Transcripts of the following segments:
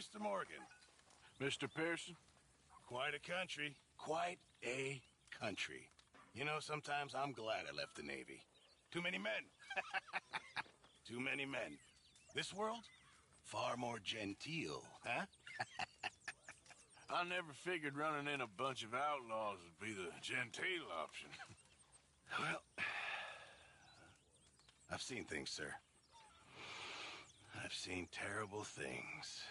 Mr. Morgan. Mr. Pearson? Quite a country. Quite a country. You know, sometimes I'm glad I left the Navy. Too many men. Too many men. This world? Far more genteel, huh? I never figured running in a bunch of outlaws would be the genteel option. Well, I've seen things, sir. I've seen terrible things.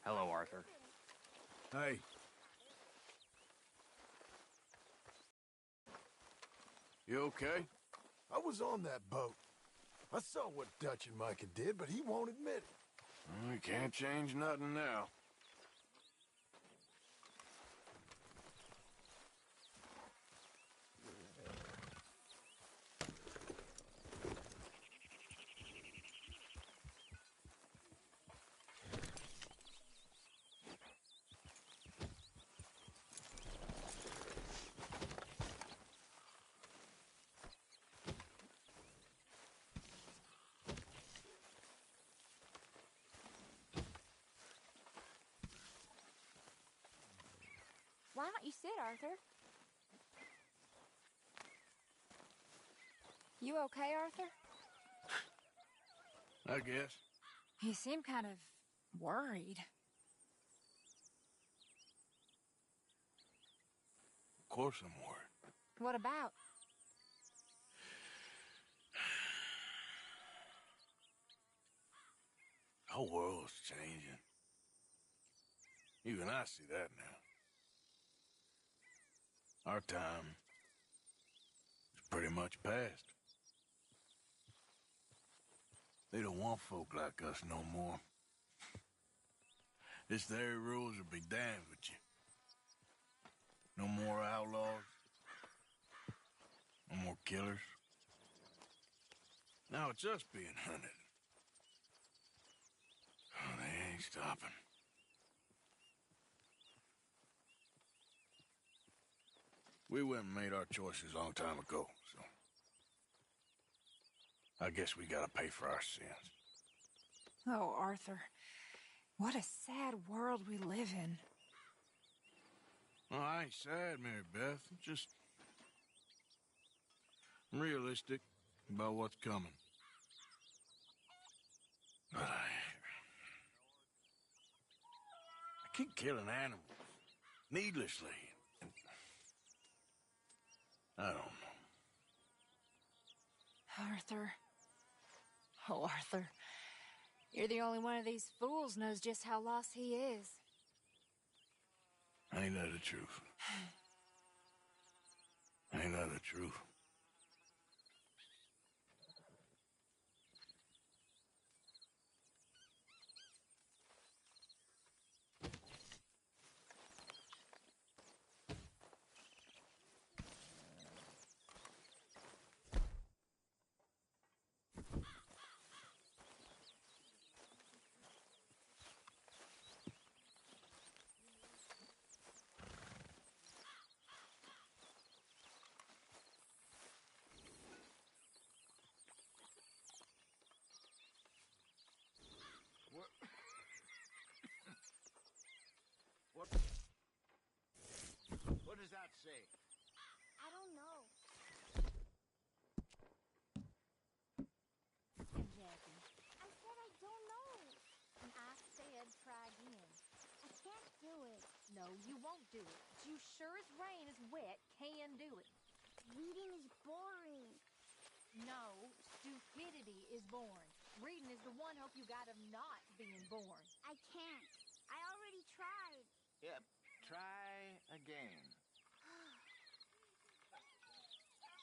Hello, Arthur. Hey. You okay? I was on that boat. I saw what Dutch and Micah did, but he won't admit it. We can't change nothing now. Why don't you sit, Arthur? You okay, Arthur? I guess. You seem kind of worried. Of course I'm worried. What about? The whole world's changing. Even I see that now. Our time is pretty much past. They don't want folk like us no more. This there rules will be damned with you. No more outlaws. No more killers. Now it's us being hunted. Oh, they ain't stopping. We went and made our choices a long time ago, so... I guess we gotta pay for our sins. Oh, Arthur. What a sad world we live in. Well, I ain't sad, Mary Beth. I'm just... realistic about what's coming. But I keep killing animals. Needlessly. I don't know. Arthur. Oh, Arthur. You're the only one of these fools knows just how lost he is. Ain't that the truth? Ain't that the truth? What does that say? I don't know. Jackie. I said I don't know. And I said try again. I can't do it. No, you won't do it. you sure as rain is wet can do it. Reading is boring. No, stupidity is born. Reading is the one hope you got of not being born. I can't. I already tried. Yep. Try again.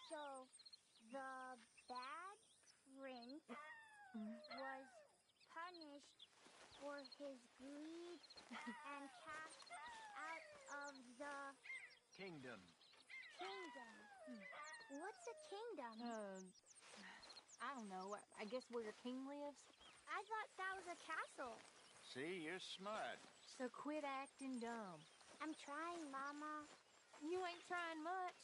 So, the bad prince was punished for his greed and cast out of the Kingdom. kingdom. What's a kingdom? I don't know. I guess where your king lives? I thought that was a castle. See, you're smart. So quit acting dumb. I'm trying, Mama. You ain't trying much.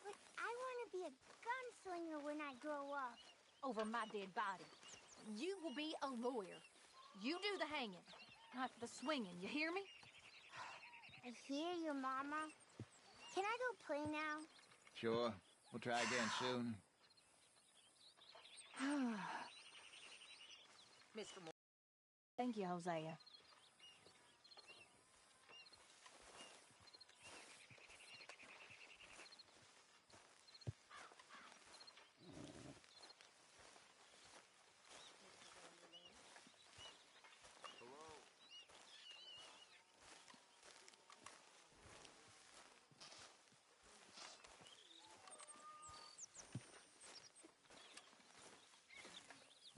But I want to be a gunslinger when I grow up. Over my dead body. You will be a lawyer. You do the hanging, not the swinging. You hear me? I hear you, Mama. Can I go play now? Sure. We'll try again soon. Mr. Moore. Thank you, Hosea.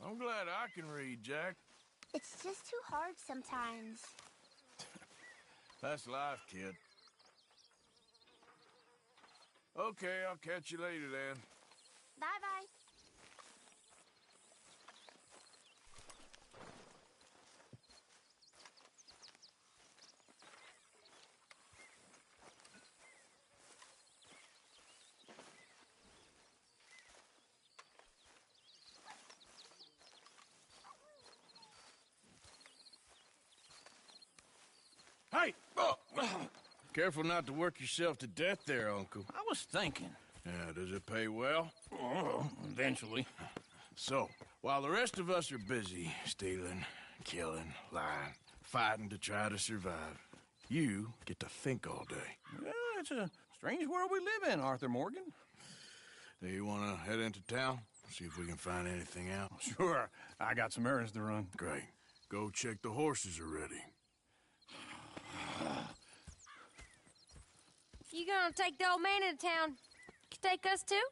I'm glad I can read, Jack. It's just too hard sometimes. That's life, kid. Okay, I'll catch you later then. Bye-bye. Hey! Oh. Careful not to work yourself to death there, Uncle. I was thinking. Yeah, does it pay well? Oh, eventually. So, while the rest of us are busy stealing, killing, lying, fighting to try to survive, you get to think all day. Well, it's a strange world we live in, Arthur Morgan. Do you want to head into town? See if we can find anything out? Sure, I got some errands to run. Great. Go check the horses are ready. You gonna take the old man into town? Take us too?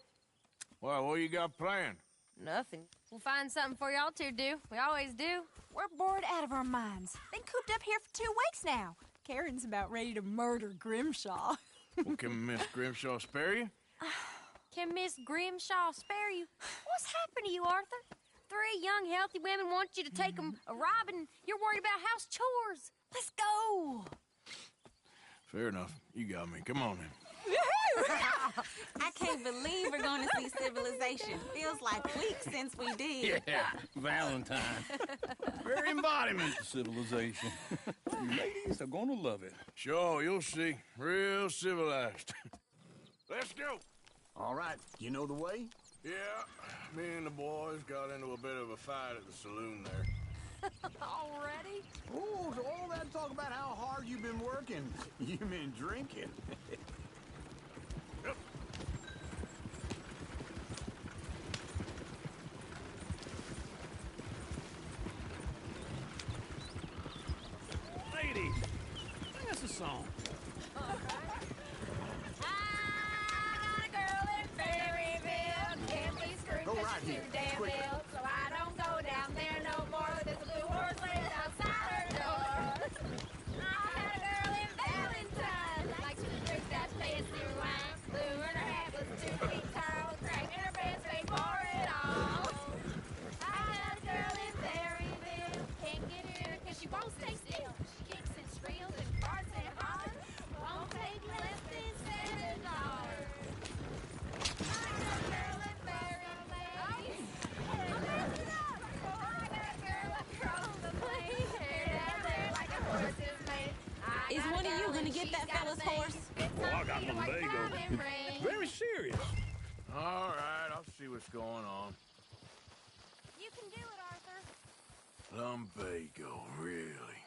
Well, what you got planned? Nothing. We'll find something for y'all to do. We always do. We're bored out of our minds. Been cooped up here for 2 weeks now. Karen's about ready to murder Grimshaw. Well, can Miss Grimshaw spare you? Can Miss Grimshaw spare you? What's happened to you, Arthur? 3 young, healthy women want you to take them a robbing. You're worried about house chores. Let's go. Fair enough. You got me. Come on then. I can't believe we're going to see Civilization. Feels like weeks since we did. Yeah, Valentine. Very embodiment of civilization. You ladies are gonna love it. Sure, you'll see. Real civilized. Let's go. All right, you know the way? Yeah, me and the boys got into a bit of a fight at the saloon there. Already? Oh, so all that talk about how hard you've been working, you've been drinking. Yep. Ladies, sing us a song. Go right here. Quick. So I don't go down there no more. There's a blue horse laying outside her door. I had a girl in Valentine. Like to drink that fancy wine. Blue and her hat was 2 feet tall. Cracking her pants made for it all. I had a girl in Berryville. Can't get her cause she won't stay still. She kicks and squeals and farts and hollers. Won't take less than $7. I had a girl in Berryville. Is one of you going to get that fella's horse? Oh, I got lumbago. It's very serious. All right, I'll see what's going on. You can do it, Arthur. Lumbago, really?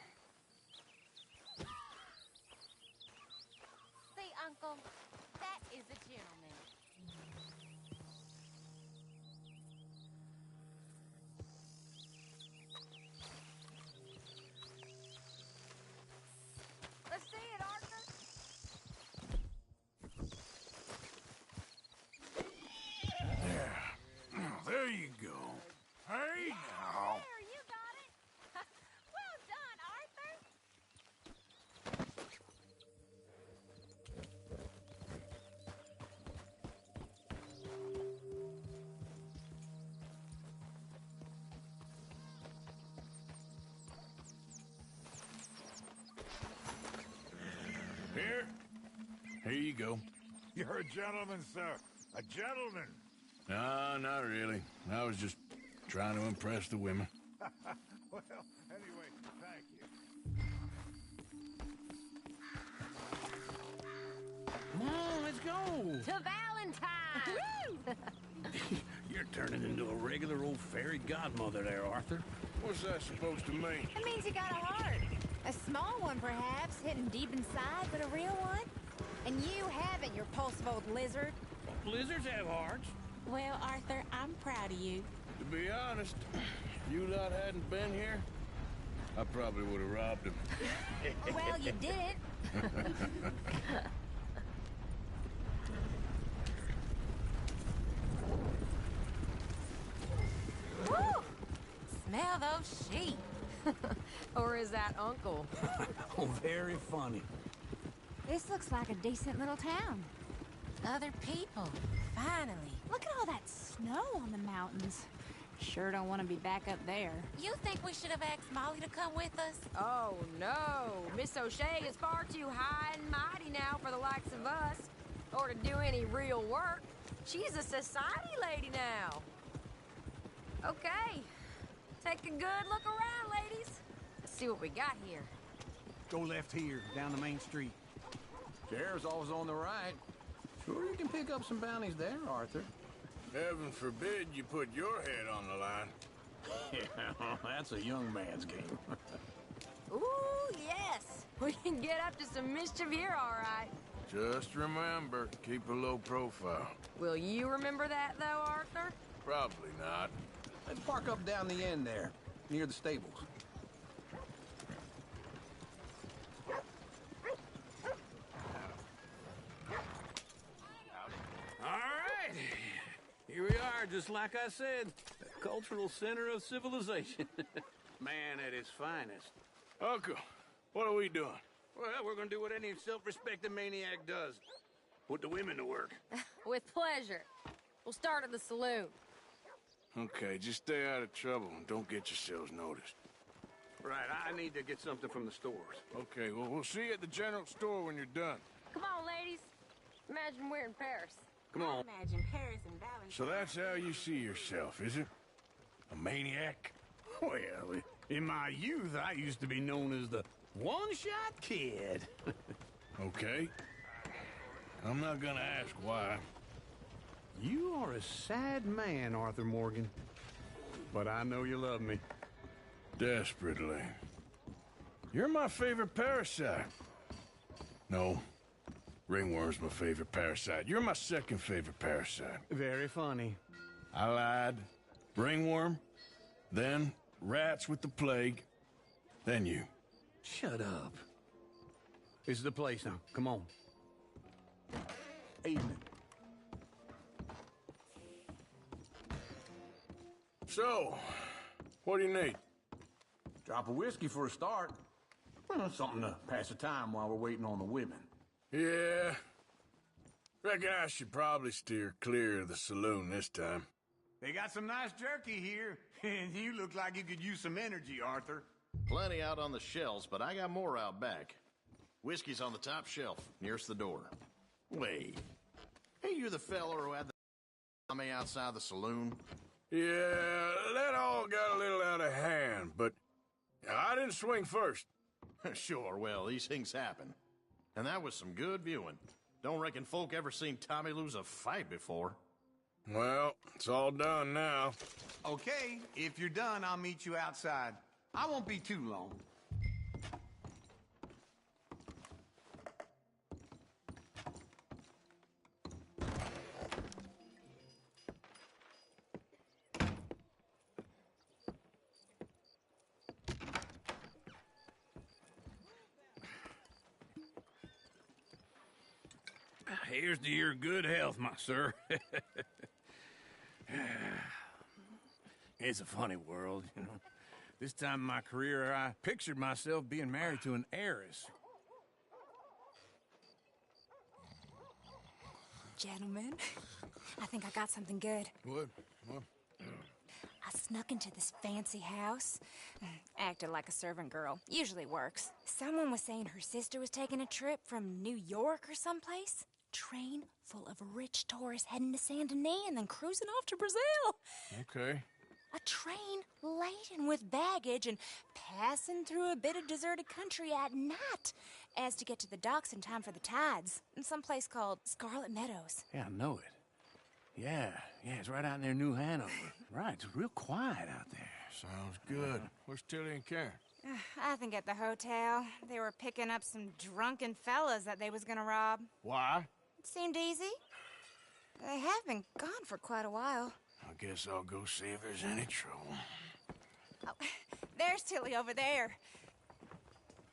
Here you go. You're a gentleman, sir. A gentleman. No, not really. I was just trying to impress the women. Well, anyway, thank you. Come on, let's go. To Valentine! You're turning into a regular old fairy godmother there, Arthur. What's that supposed to mean? It means you got a heart. A small one, perhaps, hidden deep inside, but a real one. And you haven't, you repulsive old lizard. Lizards have hearts. Well, Arthur, I'm proud of you. To be honest, if you lot hadn't been here, I probably would have robbed him. Well, you didn't. Woo! Smell those sheep. Or is that Uncle? Oh, very funny. This looks like a decent little town. Other people. Finally. Look at all that snow on the mountains. Sure don't want to be back up there. You think we should have asked Molly to come with us? Oh, no. Miss O'Shea is far too high and mighty now for the likes of us. Or to do any real work. She's a society lady now. Okay. Take a good look around, ladies. Let's see what we got here. Go left here, down the main street. Sheriff's always on the right. Sure, you can pick up some bounties there, Arthur. Heaven forbid you put your head on the line. Yeah, that's a young man's game. Ooh, yes. We can get up to some mischief here, all right. Just remember, keep a low profile. Will you remember that, though, Arthur? Probably not. Let's park up down the end there, near the stables. All right. Here we are, just like I said. The cultural center of civilization. Man at his finest. Uncle, what are we doing? Well, we're gonna do what any self-respecting maniac does. Put the women to work. With pleasure. We'll start at the saloon. Okay, just stay out of trouble and don't get yourselves noticed. Right, I need to get something from the stores. Okay, well, we'll see you at the general store when you're done. Come on, ladies. Imagine we're in Paris. Come on. Imagine Paris and Valentine. So that's how you see yourself, is it? A maniac? Well, in my youth, I used to be known as the one-shot kid. Okay. I'm not gonna ask why. You are a sad man, Arthur Morgan. But I know you love me. Desperately. You're my favorite parasite. No. Ringworm's my favorite parasite. You're my second favorite parasite. Very funny. I lied. Ringworm, then rats with the plague, then you. Shut up. This is the place now. Come on. Evening. So, what do you need? Drop of whiskey for a start. Well, something to pass the time while we're waiting on the women. Yeah. Reckon I should probably steer clear of the saloon this time. They got some nice jerky here, and you look like you could use some energy, Arthur. Plenty out on the shelves, but I got more out back. Whiskey's on the top shelf, nearest the door. Wait. Hey, you the fella who had the me outside the saloon? Yeah, that all got a little out of hand, but I didn't swing first. Sure, well, these things happen. And that was some good viewing. Don't reckon folk ever seen Tommy lose a fight before. Well, it's all done now. Okay, if you're done, I'll meet you outside. I won't be too long. Here's to your good health, my sir. It's a funny world, you know. This time in my career, I pictured myself being married to an heiress. Gentlemen, I think I got something good. What? A snuck into this fancy house. Acted like a servant girl. Usually works. Someone was saying her sister was taking a trip from New York or someplace. Train full of rich tourists heading to Saint Denis and then cruising off to Brazil. Okay. A train laden with baggage and passing through a bit of deserted country at night as to get to the docks in time for the tides in some place called Scarlet Meadows. Yeah, I know it. Yeah, it's right out near New Hanover. Right, it's real quiet out there. Sounds good. Where's Tilly and Karen? I think at the hotel. They were picking up some drunken fellas that they was gonna rob. Why? It seemed easy. They have been gone for quite a while. I guess I'll go see if there's any trouble. Oh, there's Tilly over there.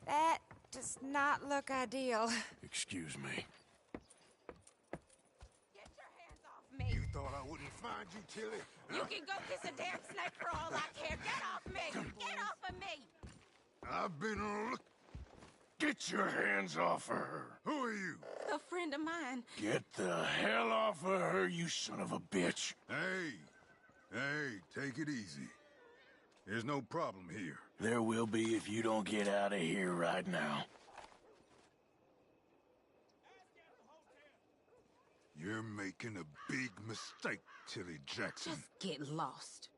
That does not look ideal. Excuse me. Get your hands off me. You thought I wouldn't find you, Tilly? You can go kiss a damn snake for all I care. Get off me! Get off of me! I've been on a look. Get your hands off of her. Who are you? A friend of mine. Get the hell off of her, you son of a bitch. Hey, take it easy. There's no problem here. There will be if you don't get out of here right now. You're making a big mistake, Tilly Jackson. Just get lost.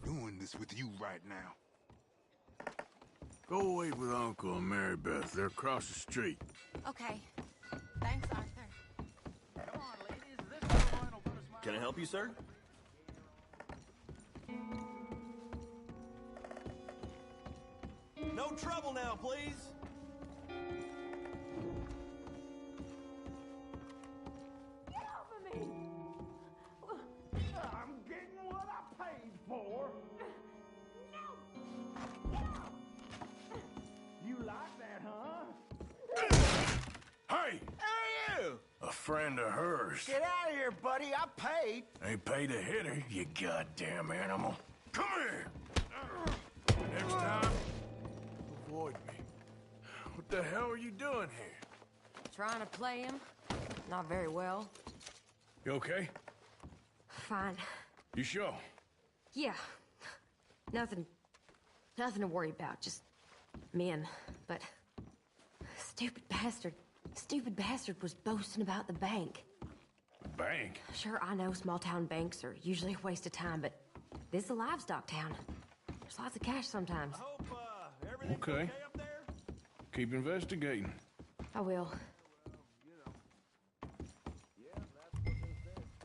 Doing this with you right now. Go wait with Uncle and Mary Beth. They're across the street. Okay. Thanks, Arthur. Come on, ladies. This little wine will put a smile. Can I help you, sir? No trouble now, please. Get off of me! I'm getting what I paid for. No! Get off! You like that, huh? Hey! Who are you? A friend of hers. Get out of here, buddy. I paid. Ain't paid to hit her, you goddamn animal. Come here! Next time, avoid me. What the hell are you doing here? Trying to play him. Not very well. You okay? Fine. You sure? Yeah. Nothing to worry about. Just men. But stupid bastard was boasting about the bank. Bank? Sure, I know small town banks are usually a waste of time, but this is a livestock town. There's lots of cash sometimes. Okay. Keep investigating. I will.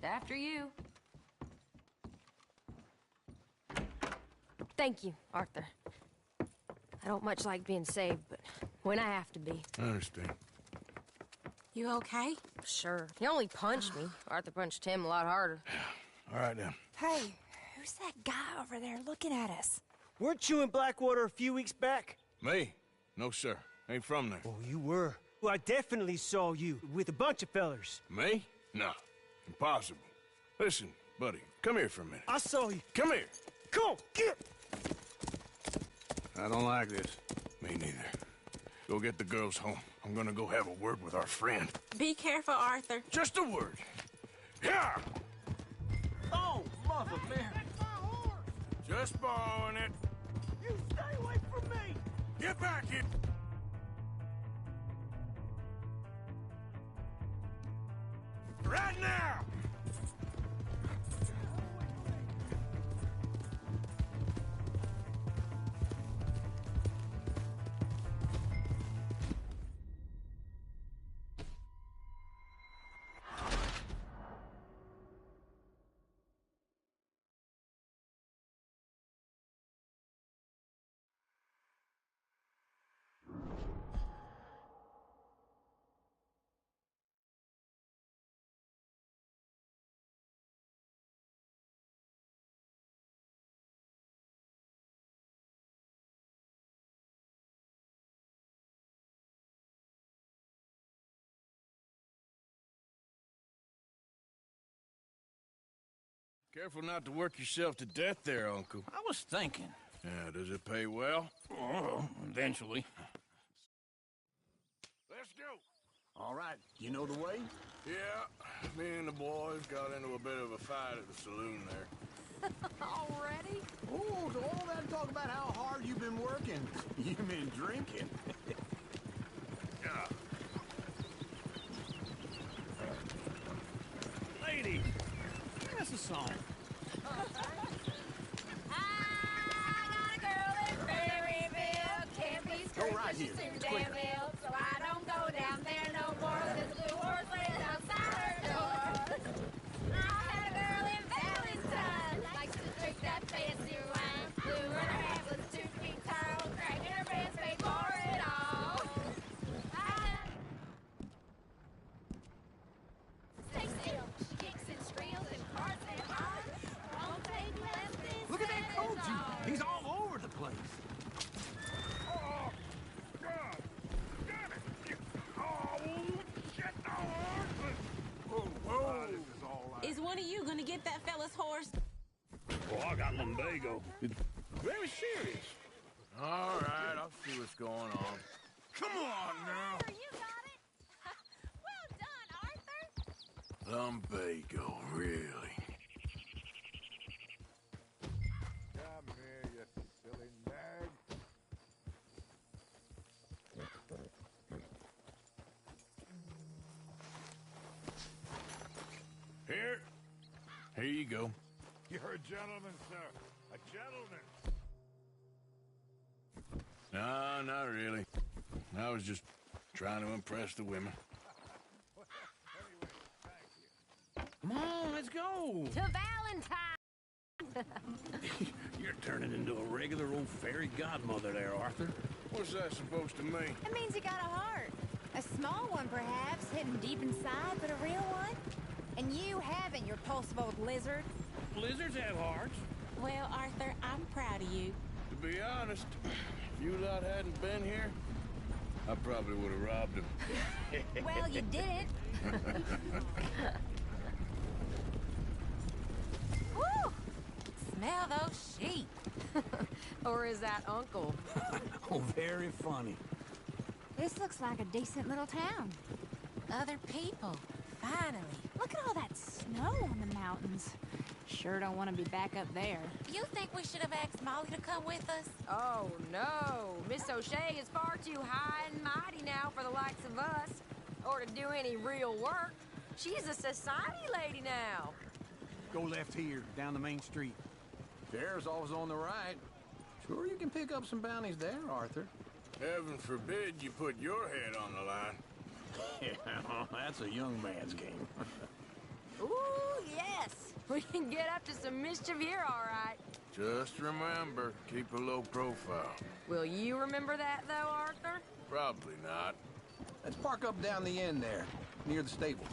After you. Thank you, Arthur. I don't much like being saved, but when I have to be. I understand. You okay? Sure. He only punched me. Arthur punched him a lot harder. All right, then. Hey, who's that guy over there looking at us? Weren't you in Blackwater a few weeks back? Me? No, sir. Ain't from there. Oh, you were. Well, I definitely saw you with a bunch of fellers. Me? No. Impossible. Listen, buddy, come here for a minute. I saw you. Come here. Come on, get! I don't like this. Me neither. Go get the girls home. I'm gonna go have a word with our friend. Be careful, Arthur. Just a word. Yeah! Oh, Mother Mary. Just borrowing it. You stay away from me! Get back here! Right now! Careful not to work yourself to death there, Uncle. I was thinking. Yeah, does it pay well? Oh, eventually. Let's go. All right, you know the way? Yeah, me and the boys got into a bit of a fight at the saloon there. Already? Oh, so all that talk about how hard you've been working. You've been drinking. Lady, that's a song. Go right here. Damn ill, so I don't go down there no more. This blue horse lays outside her door. I had a girl in Valentine, likes to drink that fancy wine. Blue in her hair was 2 feet tall, cracking her pants paid for it all. Stay still, she kicks and squeals and parts and hearts. Won't take less than Look at that Koji. He's all over the place. Is one of you gonna get that fella's horse? Oh, I got lumbago. It's very serious. All right, I'll see what's going on. Come on now. You got it. Well done, Arthur. Lumbago, really? Come here, you silly nag. Here you go. You're a gentleman, sir. A gentleman. No, not really. I was just trying to impress the women. Come on, let's go. To Valentine! You're turning into a regular old fairy godmother there, Arthur. What's that supposed to mean? It means you got a heart. A small one, perhaps, hidden deep inside, but a real one. And you haven't, you repulsive old lizard. Lizards have hearts. Well, Arthur, I'm proud of you. To be honest, if you lot hadn't been here, I probably would have robbed him. Well, you did it. Woo! Smell those sheep. Or is that Uncle? Oh, very funny. This looks like a decent little town. Other people. Finally. Look at all that snow on the mountains. Sure don't want to be back up there. You think we should have asked Molly to come with us? Oh, no. Miss O'Shea is far too high and mighty now for the likes of us. Or to do any real work. She's a society lady now. Go left here, down the main street. Sheriff's office on the right. Sure you can pick up some bounties there, Arthur. Heaven forbid you put your head on the line. Yeah, that's a young man's game. Ooh, yes. We can get up to some mischief here, all right. Just remember, keep a low profile. Will you remember that, though, Arthur? Probably not. Let's park up down the end there, near the stables.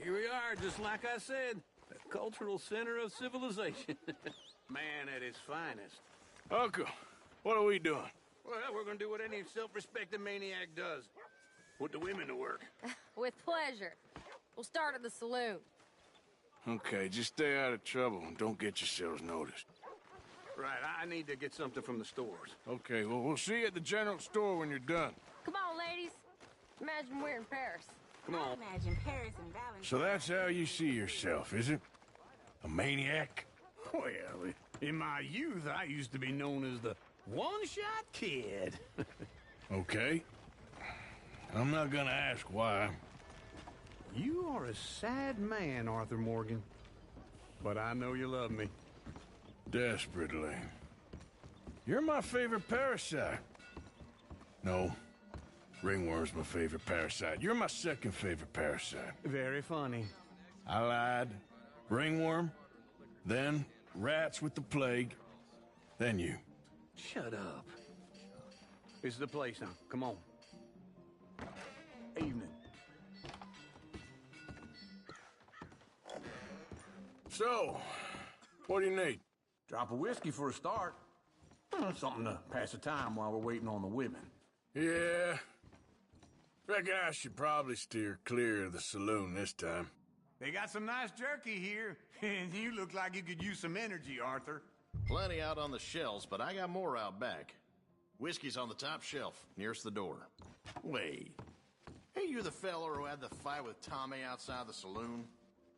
Here we are, just like I said, the cultural center of civilization. Man at his finest. Uncle, what are we doing? Well, we're gonna do what any self-respecting maniac does. Put the women to work. With pleasure. We'll start at the saloon. Okay, just stay out of trouble and don't get yourselves noticed. Right, I need to get something from the stores. Okay, well, we'll see you at the general store when you're done. Come on, ladies. Imagine we're in Paris. Come on. Imagine Paris and Valentine. So that's how you see yourself, is it? A maniac? Well, in my youth, I used to be known as the one-shot kid. Okay. I'm not gonna ask why. You are a sad man, Arthur Morgan. But I know you love me. Desperately. You're my favorite parasite. No. Ringworm's my favorite parasite. You're my second favorite parasite. Very funny. I lied. Ringworm, then rats with the plague, then you. Shut up. This is the place now. Come on. Evening. So, what do you need? Drop of whiskey for a start. Something to pass the time while we're waiting on the women. Yeah. Reckon I should probably steer clear of the saloon this time. They got some nice jerky here, and you look like you could use some energy, Arthur. Plenty out on the shelves, but I got more out back. Whiskey's on the top shelf, nearest the door. Wait. Hey, you the feller who had the fight with Tommy outside the saloon?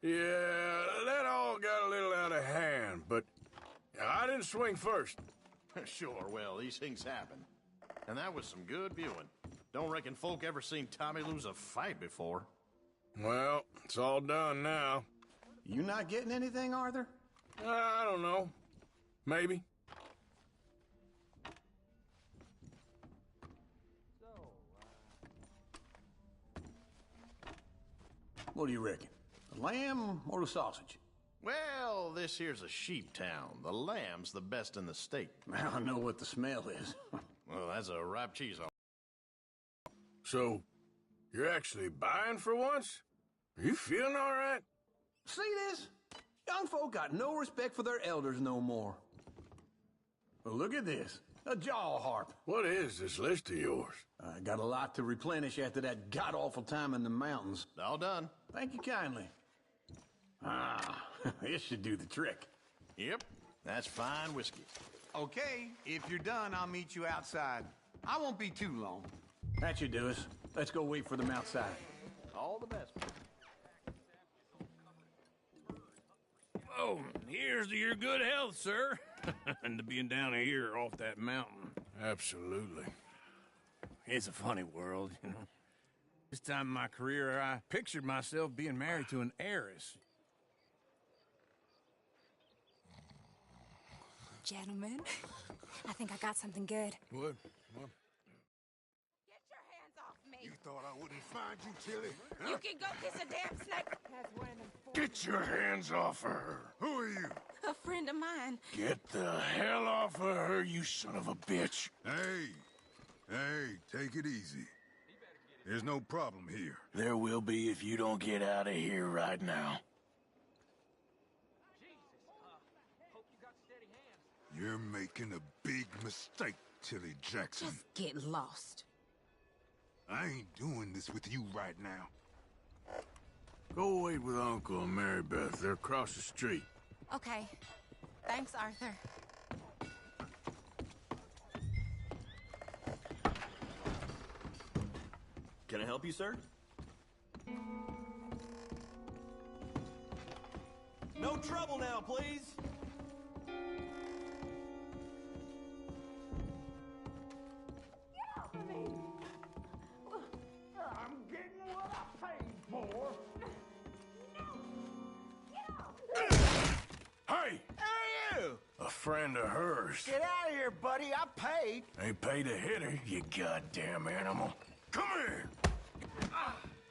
Yeah, that all got a little out of hand, but I didn't swing first. Sure, well, these things happen. And that was some good viewing. Don't reckon folk ever seen Tommy lose a fight before. Well, it's all done now. You not getting anything, Arthur? I don't know. Maybe. What do you reckon? The lamb or the sausage? Well, this here's a sheep town. The lamb's the best in the state. I know what the smell is. Well, that's a ripe cheese. So, you're actually buying for once? Are you feeling all right? See this? Young folk got no respect for their elders no more. Well, look at this. A jaw harp. What is this list of yours? I got a lot to replenish after that god-awful time in the mountains. All done. Thank you kindly. Ah, this should do the trick. Yep, that's fine whiskey. Okay, if you're done, I'll meet you outside. I won't be too long. That should do us. Let's go wait for them outside. All the best. Oh, here's to your good health, sir. And to being down here off that mountain. Absolutely. It's a funny world, you know. This time in my career, I pictured myself being married to an heiress. Gentlemen, I think I got something good. What? Get your hands off me. You thought I wouldn't find you, Tilly? Huh? You can go kiss a damn snake. That's one of them. Get your hands off of her. Who are you? A friend of mine. Get the hell off of her, you son of a bitch. Hey, take it easy. There's no problem here. There will be if you don't get out of here right now. You're making a big mistake, Tilly Jackson. Just get lost. I ain't doing this with you right now. Go wait with Uncle and Mary Beth. They're across the street. Okay. Thanks, Arthur. Can I help you, sir? No trouble now, please. I'm getting what I paid for. Hey! Who are you? A friend of hers. Get out of here, buddy. I paid. Ain't paid to hit her, you goddamn animal. Come here!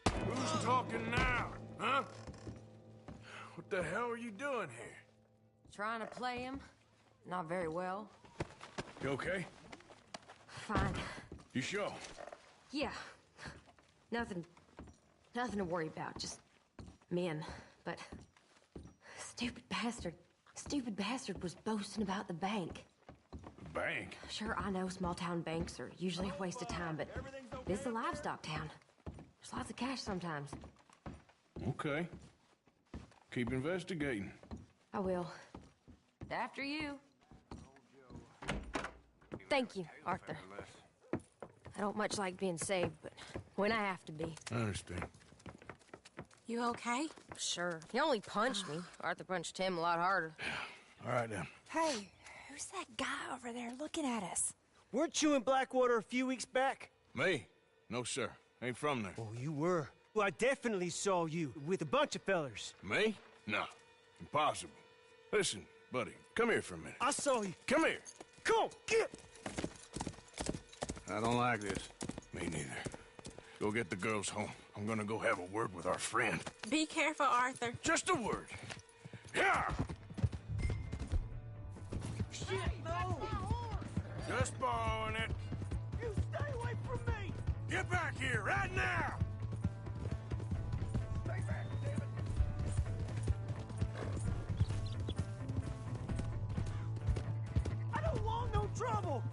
Who's talking now, huh? What the hell are you doing here? Trying to play him. Not very well. You okay? Fine. You sure? Yeah. Nothing to worry about. Just men. But stupid bastard was boasting about the bank. The bank? Sure, I know small town banks are usually a waste of time, but this is a livestock town. There's lots of cash sometimes. Okay. Keep investigating. I will. After you. Thank you, Arthur. I don't much like being saved, but when I have to be. I understand. You okay? Sure. He only punched me. Arthur punched him a lot harder. All right, then. Hey, who's that guy over there looking at us? Weren't you in Blackwater a few weeks back? Me? No, sir. Ain't from there. Oh, you were. Well, I definitely saw you with a bunch of fellers. Me? No. Impossible. Listen, buddy, come here for a minute. I saw you. Come here. Come on, get! I don't like this. Me neither. Go get the girls home. I'm gonna go have a word with our friend. Be careful, Arthur. Just a word. Yeah! Shit, no! Just borrowing it. You stay away from me! Get back here right now! Stay back, damn it! I don't want no trouble!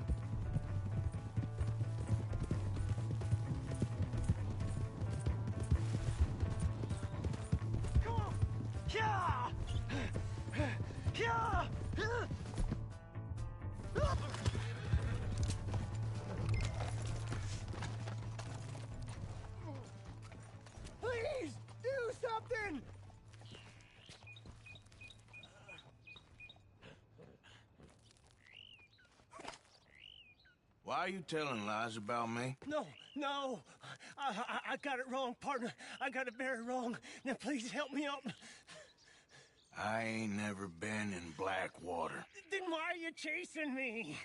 Please, do something! Why are you telling lies about me? No, no. I got it wrong, partner. I got it very wrong. Now, please help me out. I ain't never been in Blackwater. Then why are you chasing me?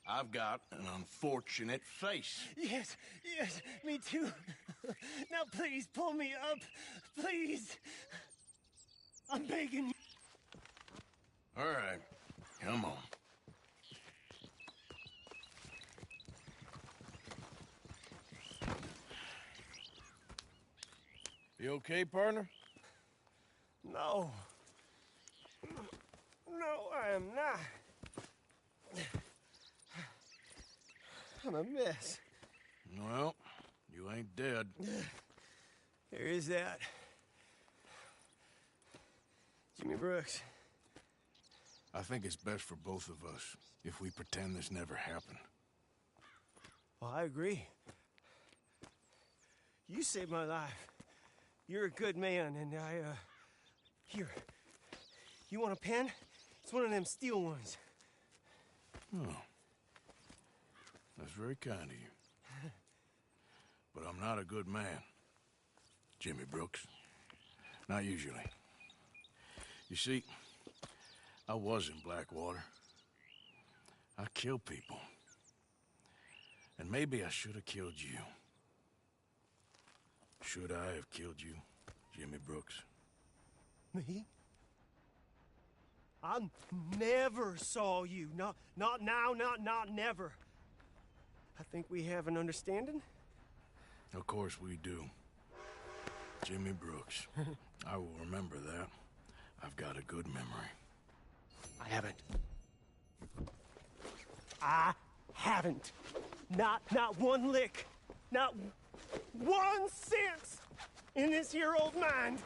I've got an unfortunate face. Yes, me too. Now, please, pull me up. Please. I'm begging you. All right, come on. You okay, partner? No. No, I am not. I'm a mess. Well, you ain't dead. There is that. Jimmy Brooks. I think it's best for both of us if we pretend this never happened. Well, I agree. You saved my life. You're a good man, and here. You want a pen? It's one of them steel ones. Oh. That's very kind of you. But I'm not a good man, Jimmy Brooks. Not usually. You see, I was in Blackwater. I killed people. And maybe I should have killed you. Should I have killed you, Jimmy Brooks? Me? I never saw you. Not now, not never. I think we have an understanding? Of course we do. Jimmy Brooks. I will remember that. I've got a good memory. I haven't. Not one lick. Not 1 cent in this here old mind.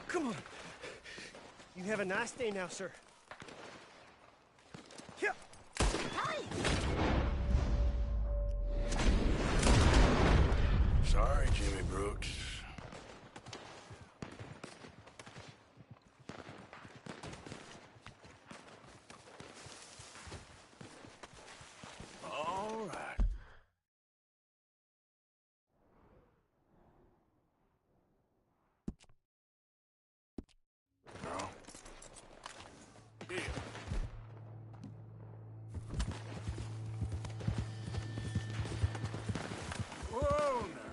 Come on. You have a nice day now, sir. Here. Sorry, Jimmy Brooks. All right. Girl. Yeah. Whoa, now.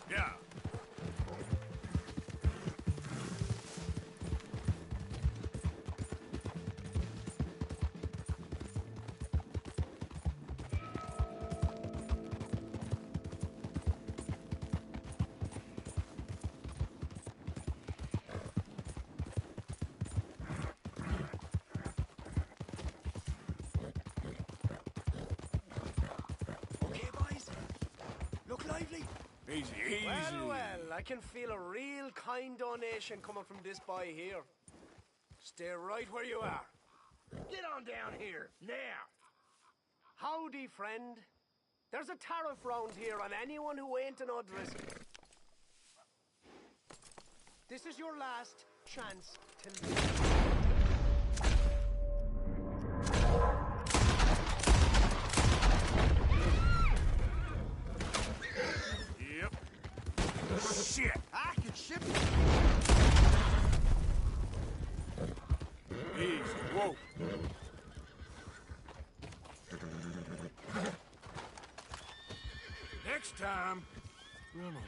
Yeah. Okay, boys? Look lively. Easy, easy. Well, I can feel a real kind donation coming from this boy here. Stay right where you are. Get on down here, now. Howdy, friend. There's a tariff round here on anyone who ain't an Udris. This is your last chance to live. Yep. Shit! I can ship it. Easy. Whoa. Next time, run away.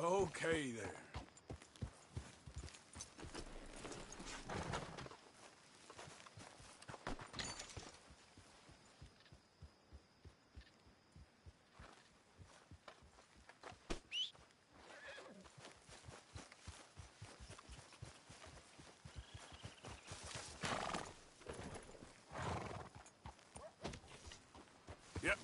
Okay there. Yep.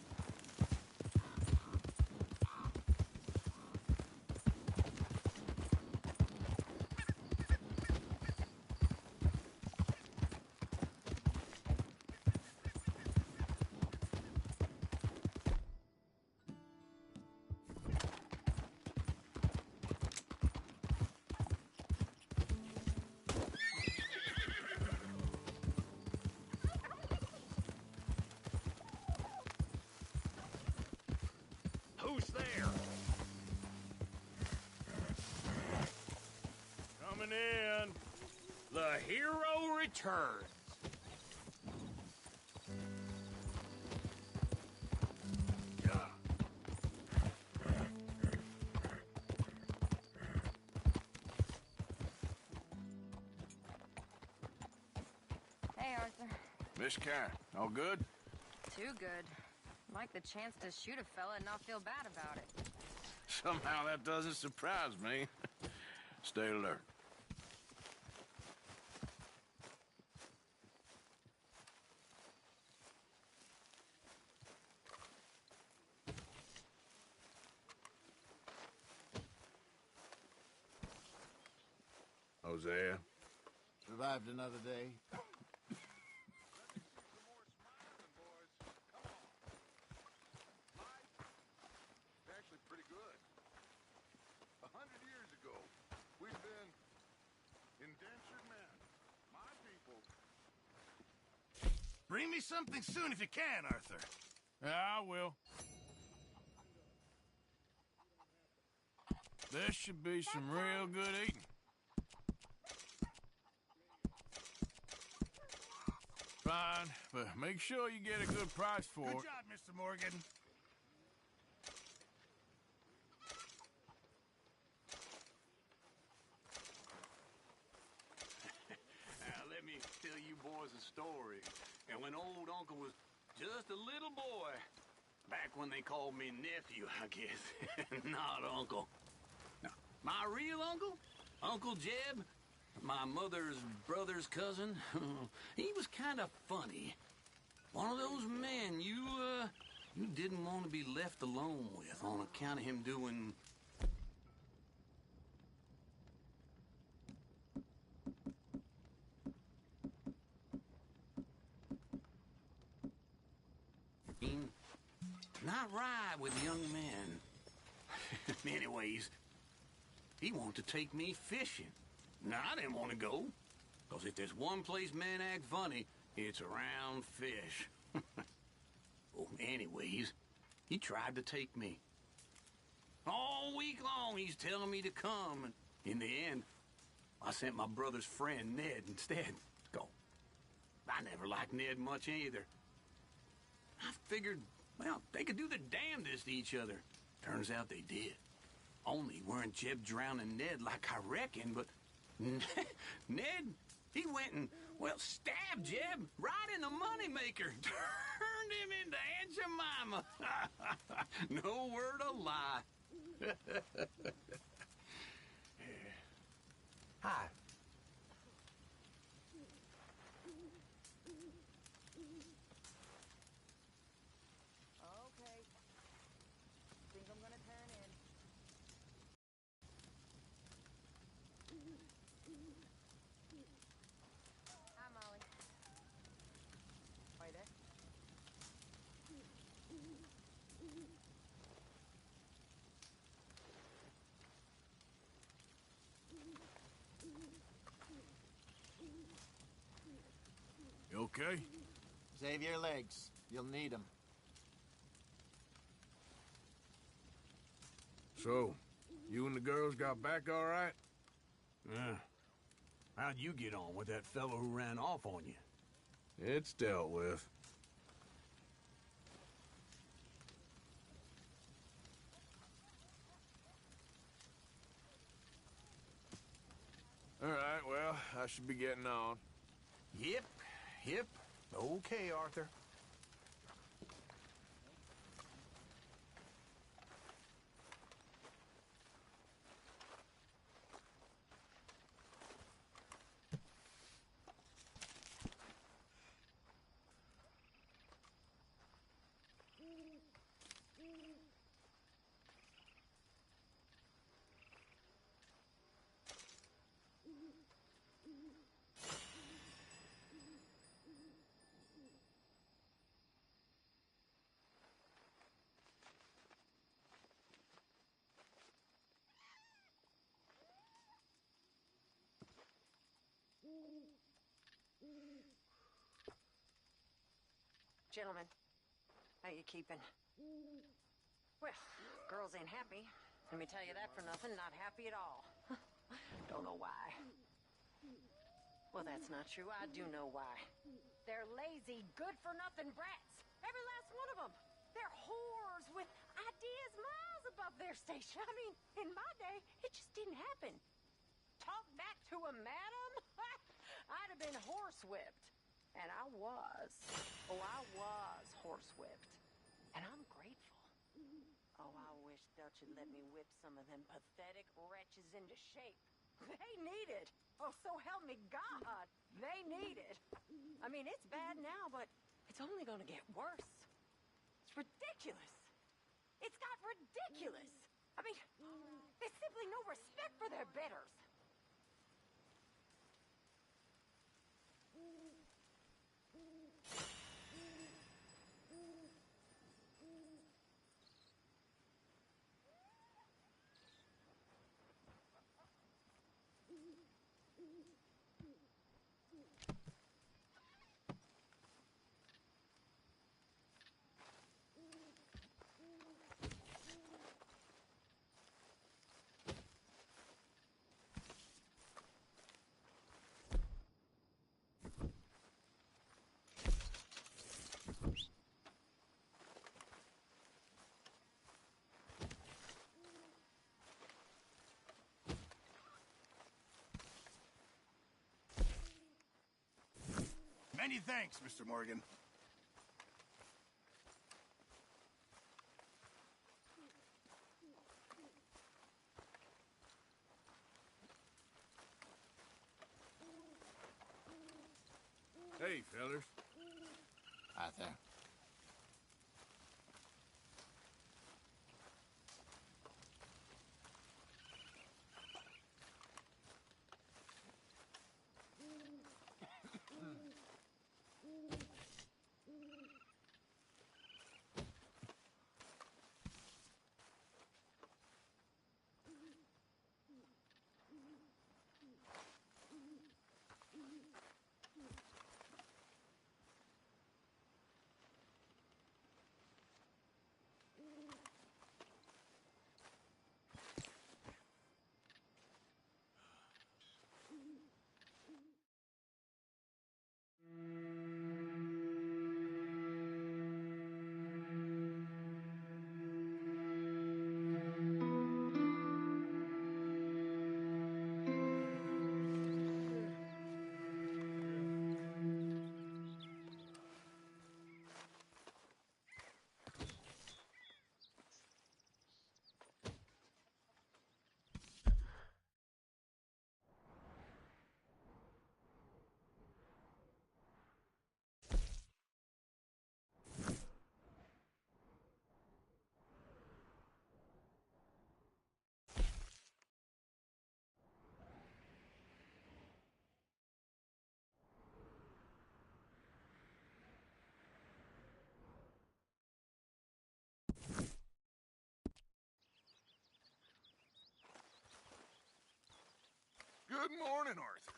Who's there? Coming in. The hero returns. Hey, Arthur. Miss Karen, all good? Too good. Like the chance to shoot a fella and not feel bad about it. Somehow that doesn't surprise me. Stay alert. Hosea? Survived another day. Actually pretty good. 100 years ago, we'd been indentured men. My people. Bring me something soon if you can, Arthur. Yeah, I will. There should be some real good eating. Fine, but make sure you get a good price for Good it. job, Mr. Morgan. Now, let me tell you boys a story. And when old Uncle was just a little boy, back when they called me nephew, I guess, not Uncle. Now, my real uncle, Uncle Jeb, my mother's brother's cousin, he was kind of funny. One of those men you didn't want to be left alone with on account of him doing... not right with young men. Anyways, he wanted to take me fishing. Now, I didn't want to go, because if there's one place men act funny, it's around fish. Oh, anyways, he tried to take me. All week long, he's telling me to come, and in the end, I sent my brother's friend, Ned, instead. Go. I never liked Ned much either. I figured Well, they could do the damnedest to each other. Turns out they did. Only weren't Jeb drowning Ned like I reckon, but Ned, he went and, well, stabbed Jeb right in the moneymaker. Turned him into Aunt Jemima. No word of lie. Hi. Okay. Think I'm gonna turn in. Hi, Molly. Are you there? You okay? Save your legs. You'll need them. So, you and the girls got back all right? Yeah. How'd you get on with that fellow who ran off on you? It's dealt with. All right, well, I should be getting on. Yep. Okay, Arthur. Gentlemen, how you keeping? Well, girls ain't happy. Let me tell you that for nothing. Not happy at all. Don't know why. Well, that's not true. I do know why. They're lazy, good-for-nothing brats. Every last one of them. They're whores with ideas miles above their station. I mean, in my day, it just didn't happen. Talk back to a madam? I'd have been horsewhipped. And I was. Oh, I was horsewhipped. And I'm grateful. Oh, I wish Dutch had let me whip some of them pathetic wretches into shape. They need it. Oh, so help me God. They need it. I mean, it's bad now, but it's only gonna get worse. It's ridiculous. It's got ridiculous. I mean, there's simply no respect for their betters. Many thanks, Mr. Morgan. Hey, fellas. Arthur. Good morning, Arthur.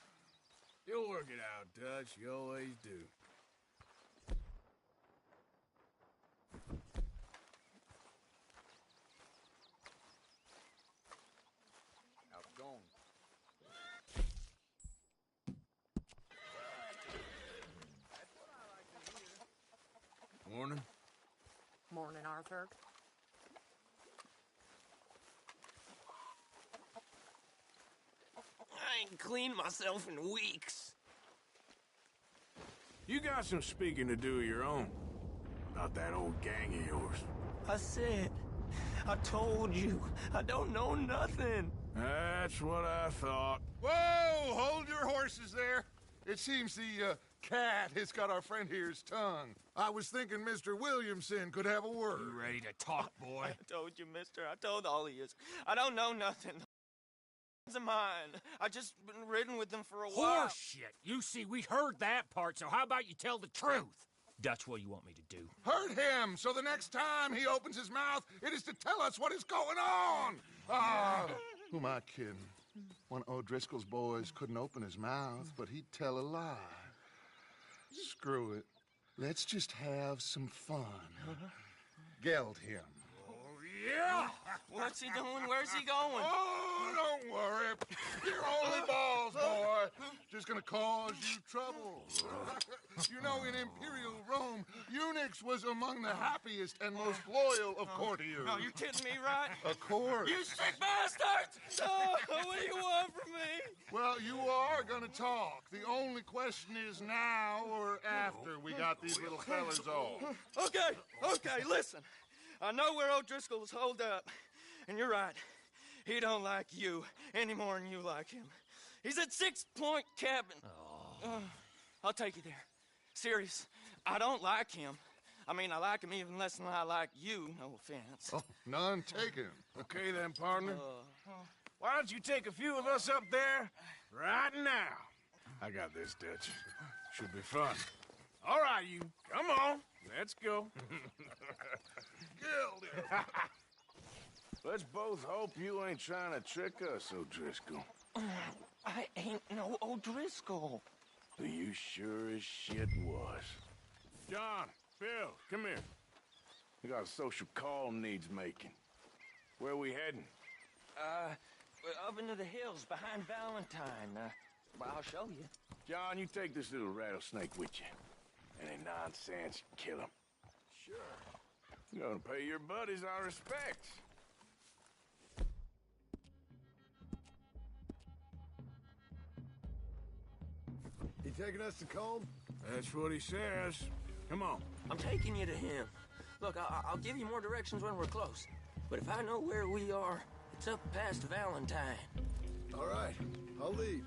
You'll work it out, Dutch. You always do. How's it going? Morning. Morning, Arthur. I ain't cleaned myself in weeks. You got some speaking to do of your own. About that old gang of yours. I said, I told you, I don't know nothing. That's what I thought. Whoa! Hold your horses there. It seems the cat has got our friend here's tongue. I was thinking Mr. Williamson could have a word. You ready to talk, boy? I told you, mister. I told all of you. I don't know nothing. Of mine. I just been ridden with them for a while. Horseshit! You see, we heard that part, so how about you tell the truth? Dutch, what do you want me to do? Hurt him, so the next time he opens his mouth, it is to tell us what is going on. Ah, who am I kidding? One of O'Driscoll's boys couldn't open his mouth, but he'd tell a lie. Screw it. Let's just have some fun. Geld him. Yeah! What's he doing? Where's he going? Oh, don't worry. You're only balls, boy. Just gonna cause you trouble. You know, in Imperial Rome, eunuchs was among the happiest and most loyal of courtiers. No, you kidding me, right? Of course. You sick bastards! Oh, what do you want from me? Well, you are gonna talk. The only question is now or after we got these little fellas off. Okay, listen. I know where O'Driscoll's holed up, and you're right. He don't like you any more than you like him. He's at 6 Point Cabin. I'll take you there. Serious, I don't like him. I mean, I like him even less than I like you, no offense. Oh, none taken. Okay then, partner. Why don't you take a few of us up there right now? I got this, Dutch. Should be fun. All right, you. Come on. Let's go. Let's both hope you ain't trying to trick us, O'Driscoll. I ain't no O'Driscoll. You sure as shit was. John, Bill, come here. We got a social call needs making. Where we heading? Up into the hills behind Valentine. Well, I'll show you. John, you take this little rattlesnake with you. Any nonsense, kill him. Sure. You're gonna pay your buddies our respects. He taking us to Combe? That's what he says. Come on. I'm taking you to him. Look, I'll give you more directions when we're close. But if I know where we are, it's up past Valentine. All right, I'll leave.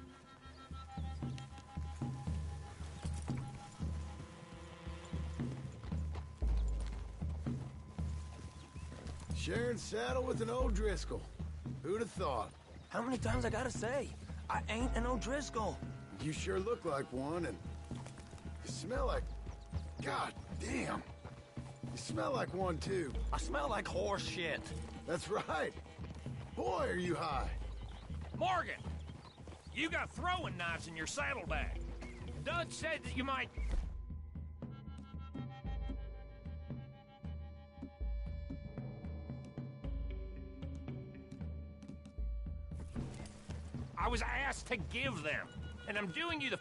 Sharing saddle with an O'Driscoll. Who'd have thought? How many times I gotta say? I ain't an O'Driscoll. You sure look like one, and you smell like... God damn. You smell like one, too. I smell like horse shit. That's right. Boy, are you high. Morgan! You got throwing knives in your saddlebag. Dutch said that you might... I was asked to give them, and I'm doing you the...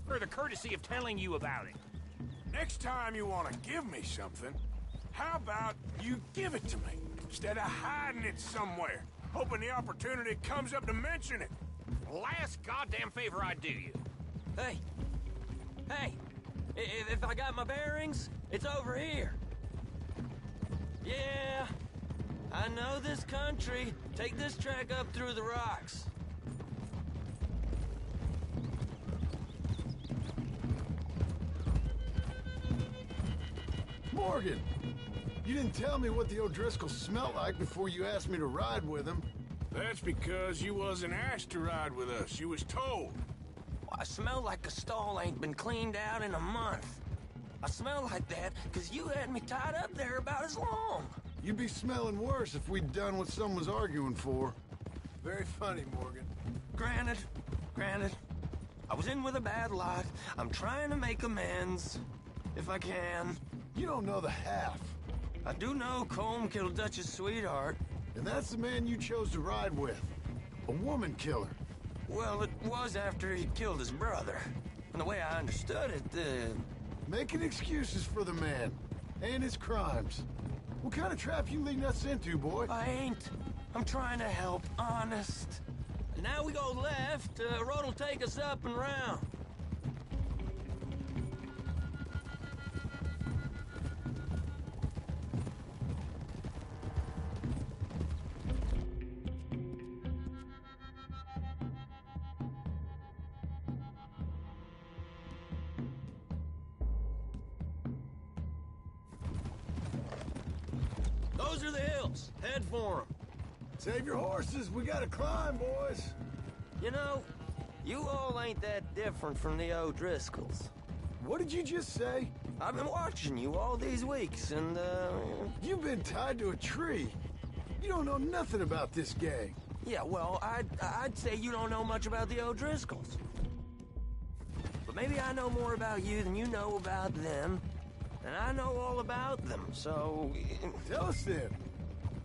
for the courtesy of telling you about it. Next time you want to give me something, how about you give it to me? Instead of hiding it somewhere, hoping the opportunity comes up to mention it. Last goddamn favor I do you. Hey! If I got my bearings, it's over here. Yeah, I know this country. Take this track up through the rocks. Morgan! You didn't tell me what the O'Driscolls smelled like before you asked me to ride with them. That's because you wasn't asked to ride with us. You was told. I smell like a stall ain't been cleaned out in a month. I smell like that because you had me tied up there about as long. You'd be smelling worse if we'd done what someone was arguing for. Very funny, Morgan. Granted. I was in with a bad lot. I'm trying to make amends, if I can. You don't know the half. I do know Colm killed Dutch's sweetheart. And that's the man you chose to ride with. A woman killer. Well, it was after he killed his brother. And the way I understood it, Making excuses for the man. And his crimes. What kind of trap you leading us into, boy? I ain't. I'm trying to help, honest. And now we go left, road'll take us up and round. Those are the hills. Head for them. Save your horses. We gotta climb, boys. You know, you all ain't that different from the O'Driscolls. What did you just say? I've been watching you all these weeks, and, You've been tied to a tree. You don't know nothing about this gang. Yeah, well, I'd say you don't know much about the O'Driscolls. But maybe I know more about you than you know about them. And I know all about them, so... Tell us then.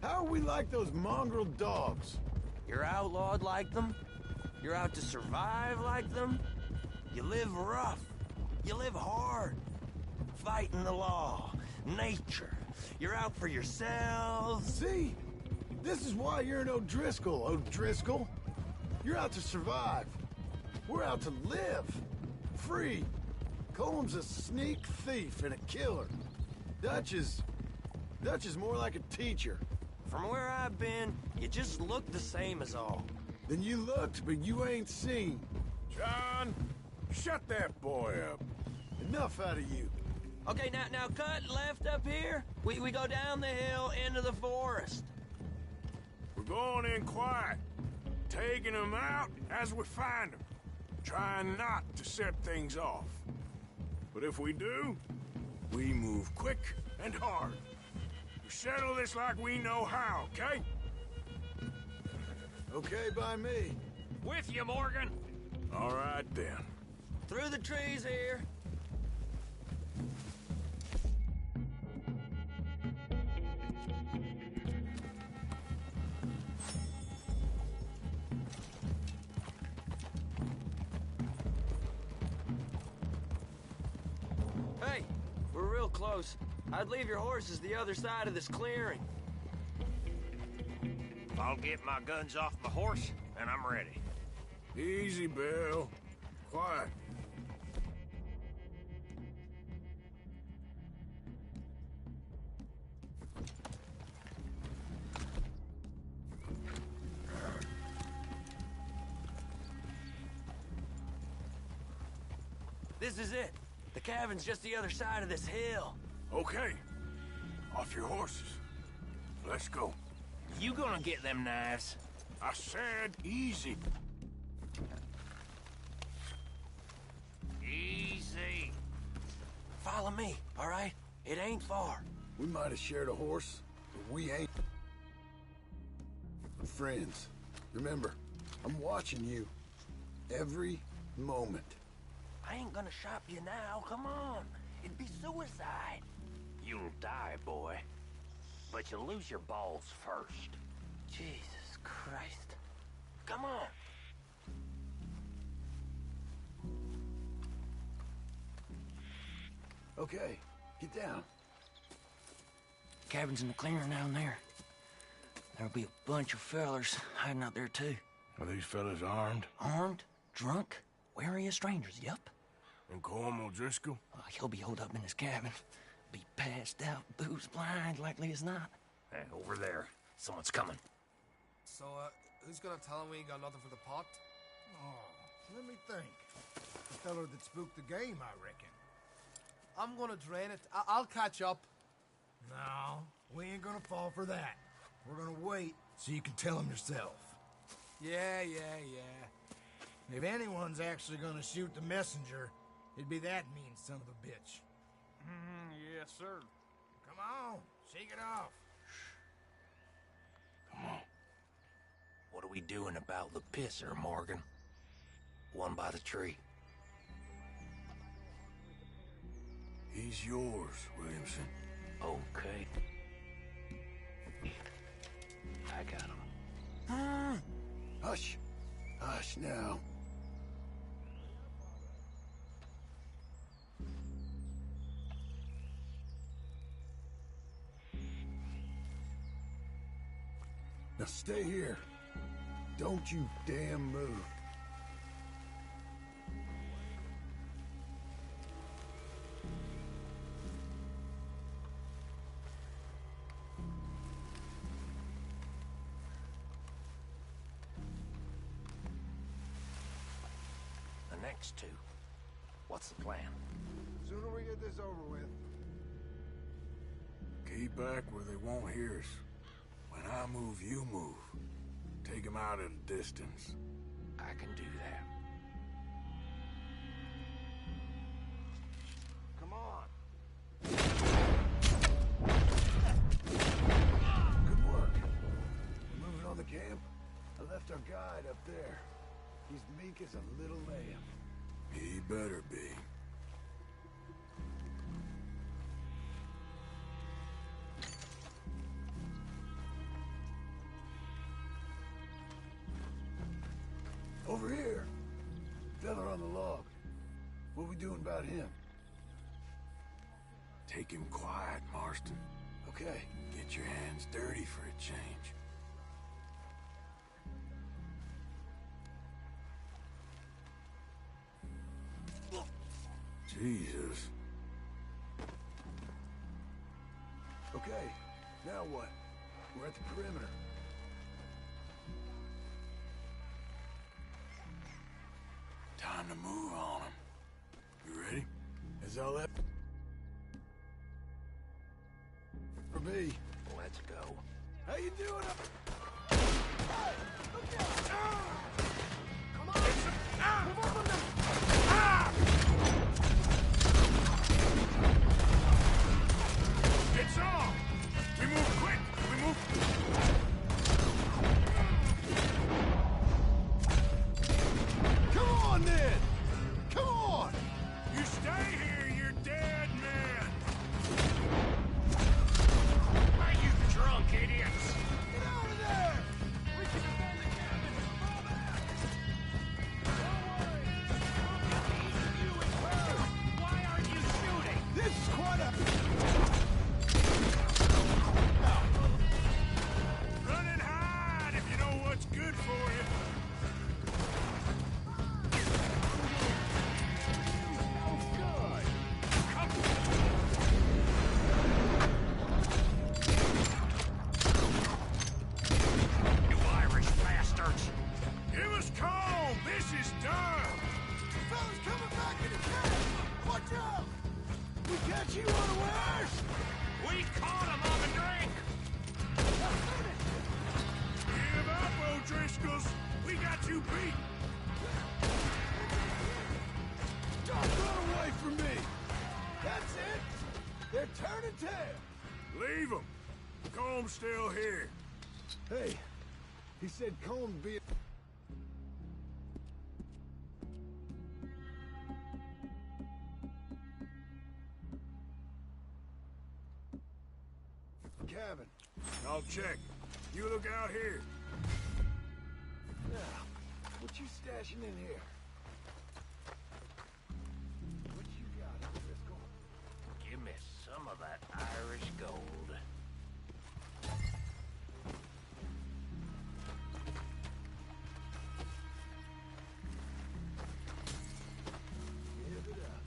How are we like those mongrel dogs? You're outlawed like them? You're out to survive like them? You live rough. You live hard. Fighting the law. Nature. You're out for yourselves. See? This is why you're an O'Driscoll, O'Driscoll. You're out to survive. We're out to live. Free. Colm's a sneak thief and a killer. Dutch is more like a teacher. From where I've been, you just look the same as all. Then you looked, but you ain't seen. John, shut that boy up. Enough out of you. Okay, now cut left up here. We go down the hill into the forest. We're going in quiet, taking them out as we find them, trying not to set things off. But if we do, we move quick and hard. We settle this like we know how, okay? Okay by me. With you, Morgan. All right, then. Through the trees here. Hey, we're real close. I'd leave your horses the other side of this clearing. I'll get my guns off my horse, and I'm ready. Easy, Bill. Quiet. This is it. The cabin's just the other side of this hill. Okay. Off your horses. Let's go. You gonna get them knives? I said easy. Easy. Follow me, all right? It ain't far. We might have shared a horse, but we ain't. We're friends. Remember, I'm watching you. Every moment. I ain't gonna shop you now, come on. It'd be suicide. You'll die, boy. But you'll lose your balls first. Jesus Christ. Come on. Okay, get down. Cabin's in the clearing down there. There'll be a bunch of fellers hiding out there, too. Are these fellas armed? Armed, drunk, wary of strangers, yup. And Colm O'Driscoll? He'll be holed up in his cabin. Be passed out, booze blind, likely as not. Hey, over there. Someone's coming. So, who's gonna tell him we ain't got nothing for the pot? Oh, let me think. The feller that spooked the game, I reckon. I'm gonna drain it. I'll catch up. No, We ain't gonna fall for that. We're gonna wait so you can tell him yourself. Yeah. If anyone's actually gonna shoot the messenger, it'd be that mean son of a bitch. Yes, sir. Come on, shake it off. Come on. What are we doing about the pisser, Morgan? One by the tree. He's yours, Williamson. Okay. I got him. Hush. Hush now. Now stay here. Don't you damn move. The next two. What's the plan? Sooner we get this over with. Keep back where they won't hear us. When I move, you move. Take him out at a distance. I can do that. Come on. Good work. Moving on the camp. I left our guide up there. He's meek as a little lamb. He better be. Over here. Fella on the log. What we doing about him? Take him quiet, Marston. Okay. Get your hands dirty for a change. Jesus. Okay. Now what? We're at the perimeter. Time to move on him. You ready? Is all that for me? Let's go. How you doing? Come on! Move up on them! It's on! We move quick! We move... Come on, then! Come on! You stay here, you dead man! Are you drunk, idiots? Get out of there! We can defend the cabin! Fall back! Don't worry! You and her! Why aren't you shooting? This is quite a... Run and hide if you know what's good for you. You Irish bastards! Give us calm! This is done! Fellas coming back in the camp! Watch out! We catch you unawares! We caught him on the drink! Give up, O'Driscolls! We got you beat! Don't run away from me! That's it! They're turning tail! Leave him! Comb's still here. Hey, he said Combs be... Cabin. I'll check. You look out here. Now, what you stashing in here? What you got, Driscoll? Give me some of that Irish gold. Give it up.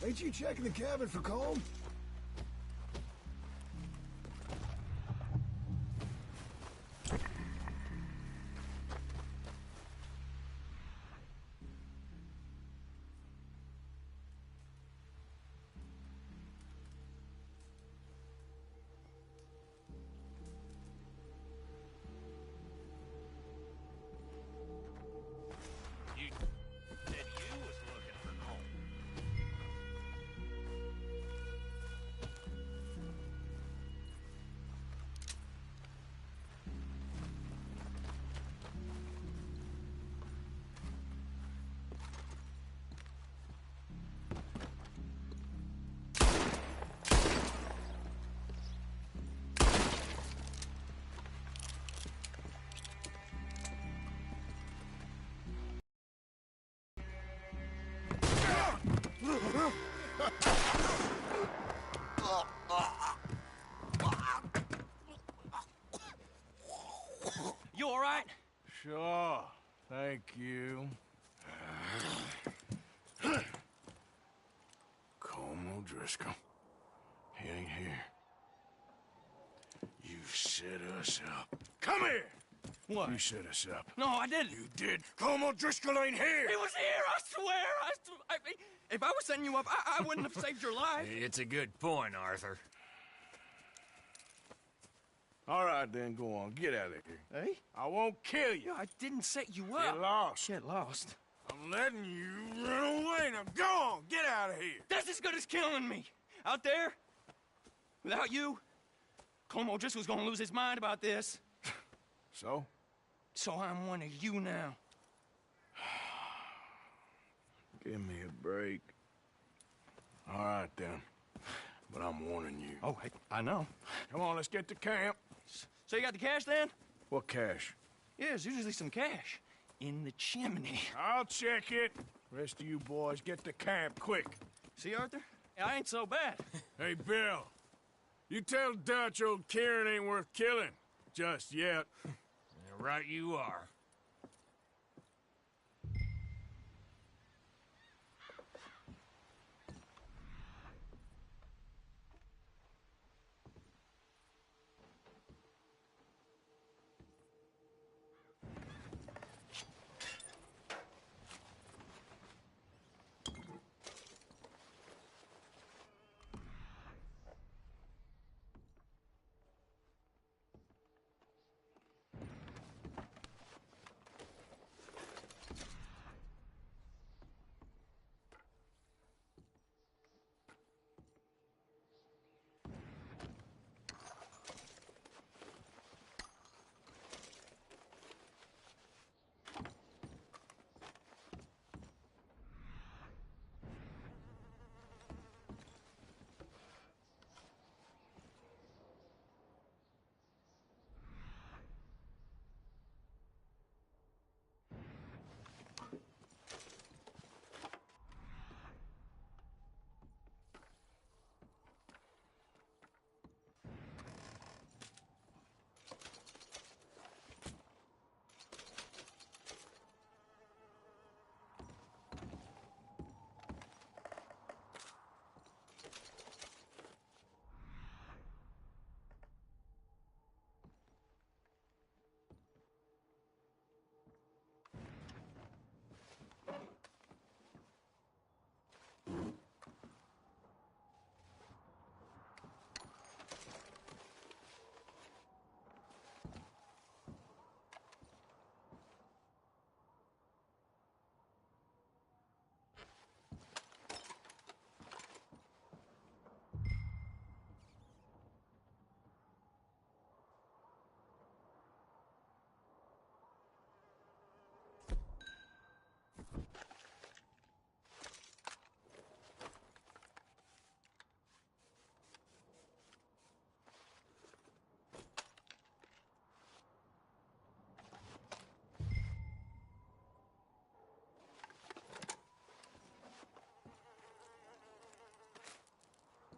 Ain't you checking the cabin for Colm? You said you was looking for Colm. You all right? Sure. Thank you. Colm O'Driscoll. He ain't here. You set us up. Come here! What? You set us up. No, I didn't. You did. Colm O'Driscoll ain't here! He was here, I swear! If I was setting you up, I wouldn't have saved your life. It's a good point, Arthur. All right, then, go on. Get out of here. Hey? I won't kill you. I didn't set you up. Get lost. Get lost. I'm letting you run away. Now go on. Get out of here. That's as good as killing me. Out there, without you, Colm O'Driscoll's gonna lose his mind about this. So? So I'm one of you now. Give me a break. All right, then. But I'm warning you. Oh, I know. Come on, let's get to camp. So you got the cash then? What cash? Yeah, there's usually some cash in the chimney. I'll check it. Rest of you boys, get to camp, quick. See, Arthur? I ain't so bad. Hey, Bill. You tell Dutch old Kieran ain't worth killing. Just yet. Right you are.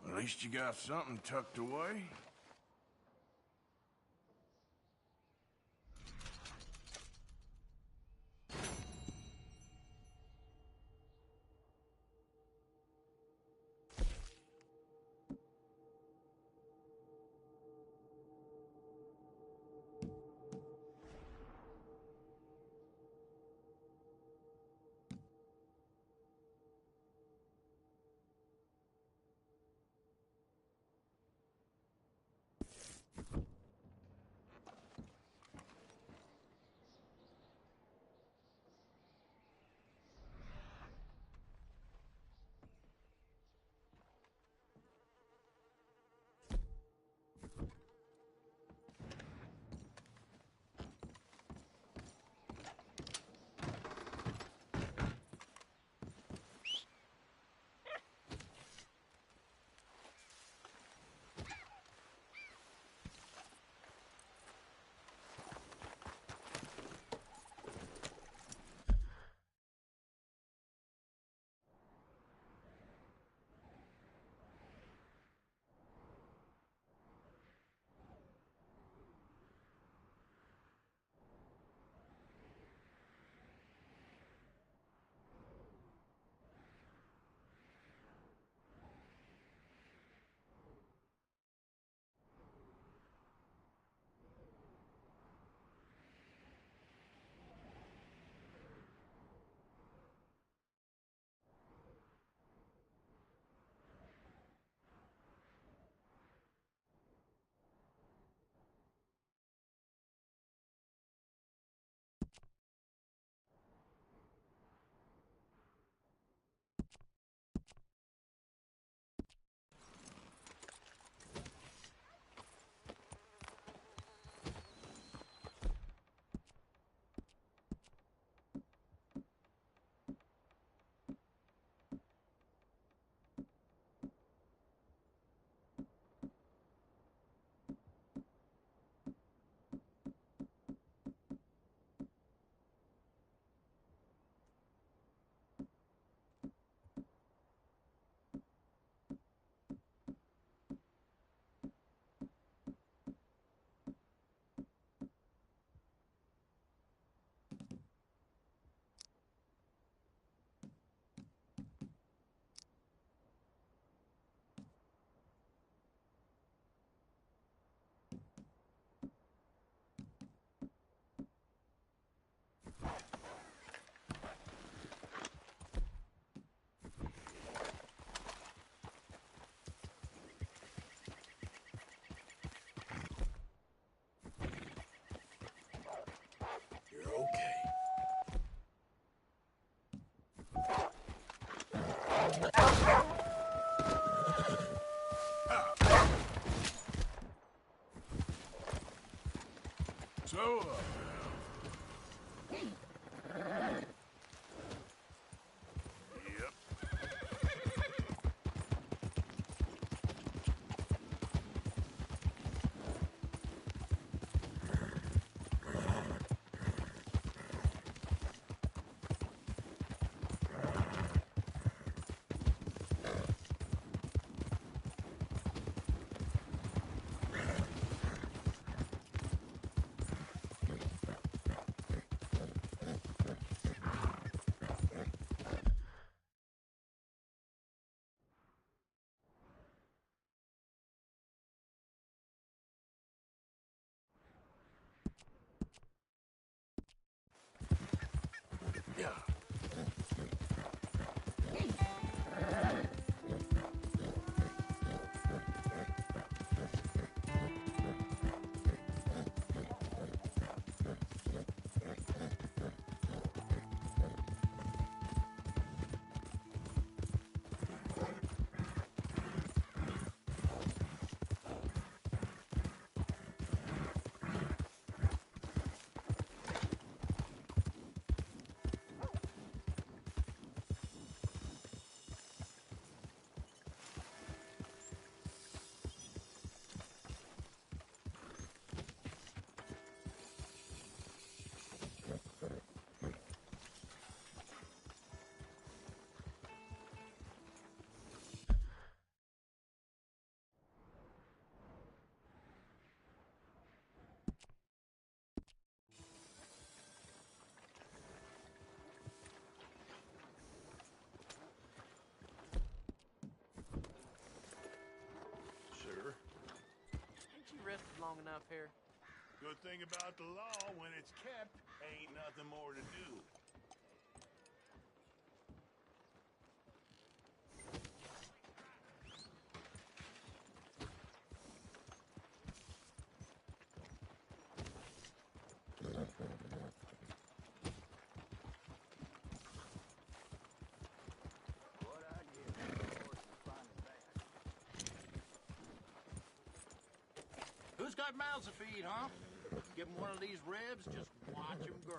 At least you got something tucked away. So, Sure. Ain't you rested long enough here? Good thing about the law, when it's kept, ain't nothing more to do. 5 mouths to feed, huh? Give him one of these ribs, just watch him grow.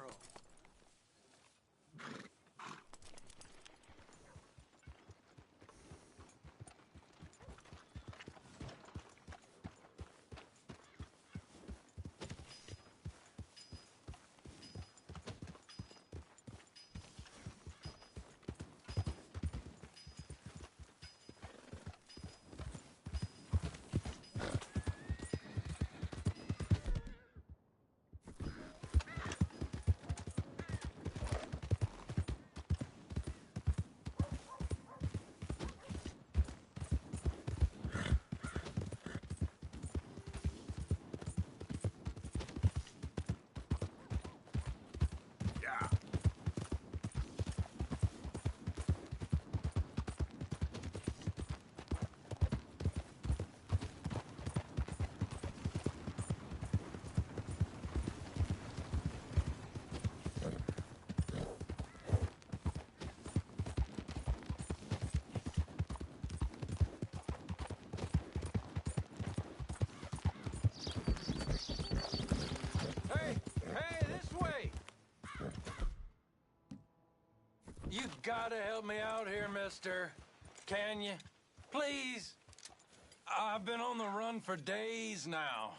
You gotta help me out here, mister. Can you? Please? I've been on the run for days now.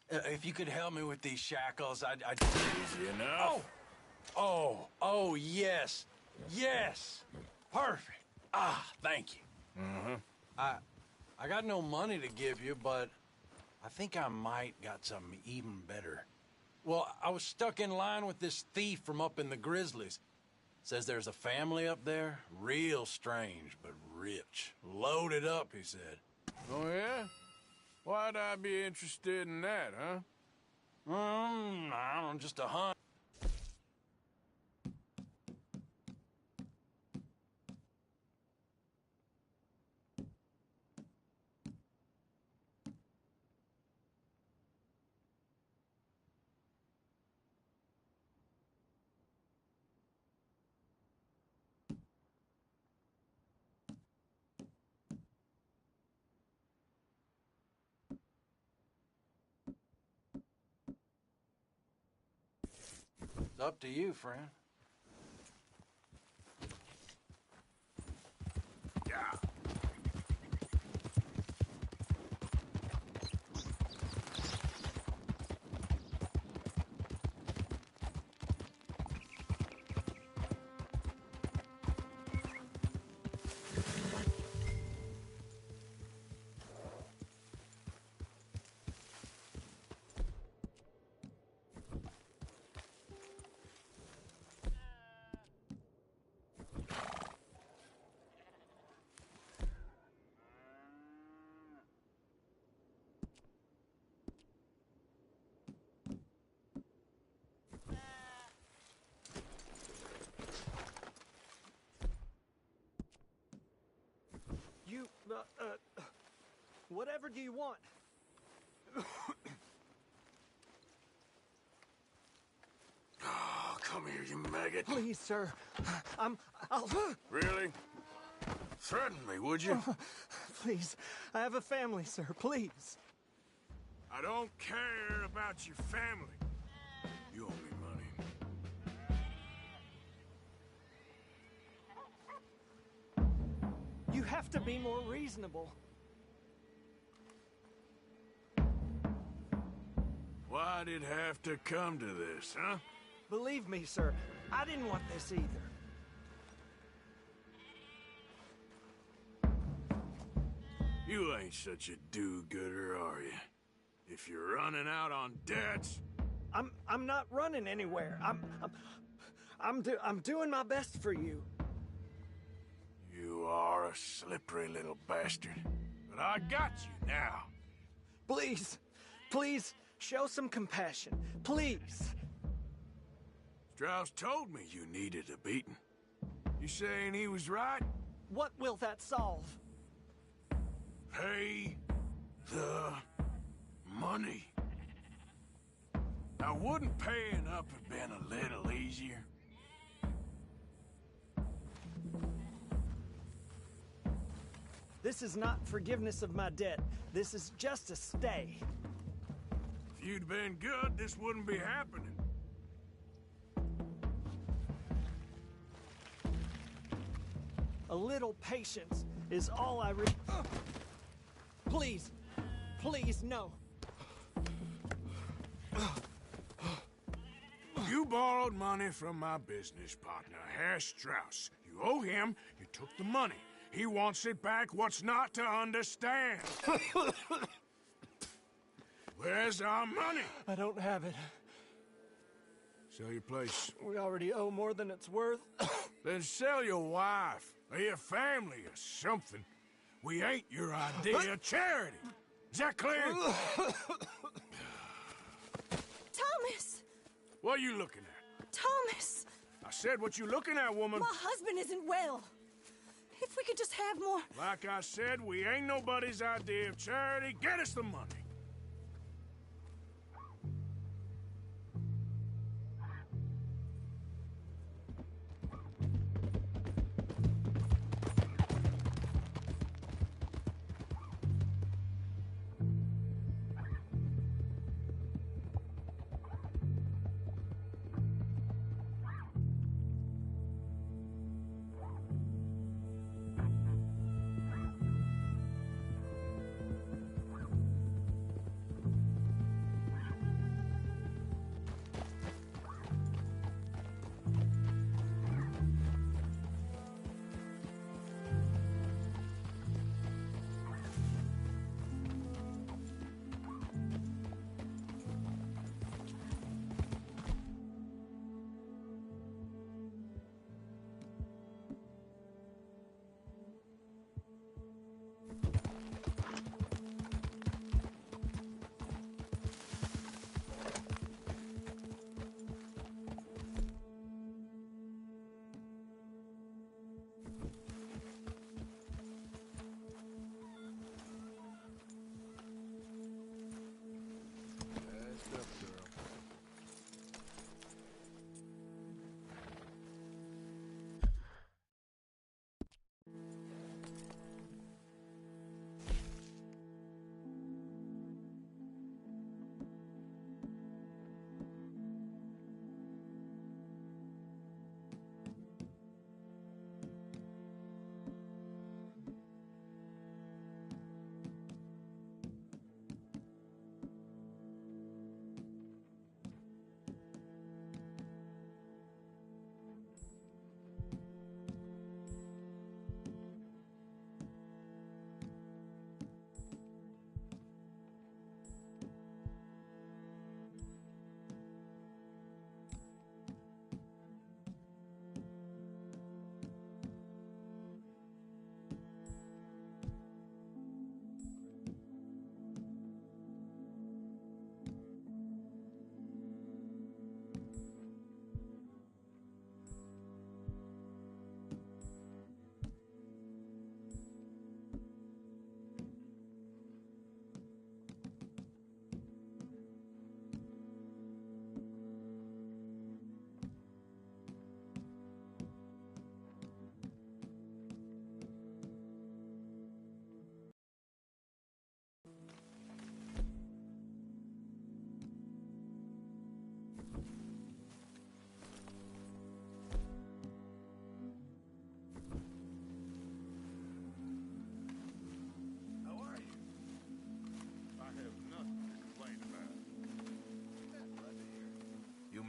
If you could help me with these shackles, I'd... Easy enough. Oh, yes. Yes. Perfect. Thank you. Mm-hmm. I got no money to give you, but I think I might got something even better. Well, I was stuck in line with this thief from up in the Grizzlies. Says there's a family up there, real strange, but rich. Loaded up, he said. Oh, yeah? Why'd I be interested in that, huh? I don't know, just a hunch. It's up to you, friend. Whatever do you want? Oh, come here, you maggot. Please, sir. I'll... Really? Threaten me, would you? Please. I have a family, sir. Please. I don't care about your family. You owe me money. You have to be more reasonable. Why'd it have to come to this, huh? Believe me, sir, I didn't want this either. You ain't such a do-gooder, are you? If you're running out on debts... I'm not running anywhere. I'm doing my best for you. You are a slippery little bastard. But I got you now. Please, please, show some compassion. Please. Strauss told me you needed a beating. You saying he was right? What will that solve? Pay the money. Now, wouldn't paying up have been a little easier? This is not forgiveness of my debt. This is just a stay. you'd been good, this wouldn't be happening. A little patience is all I Please. Please, no. You borrowed money from my business partner, Herr Strauss. You owe him, you took the money. He wants it back. What's not to understand? Where's our money? I don't have it. Sell your place. We already owe more than it's worth. Then sell your wife, or your family, or something. We ain't your idea of charity. Is that clear? Thomas! What are you looking at? Thomas! I said, what you looking at, woman? My husband isn't well. If we could just have more... Like I said, we ain't nobody's idea of charity. Get us the money.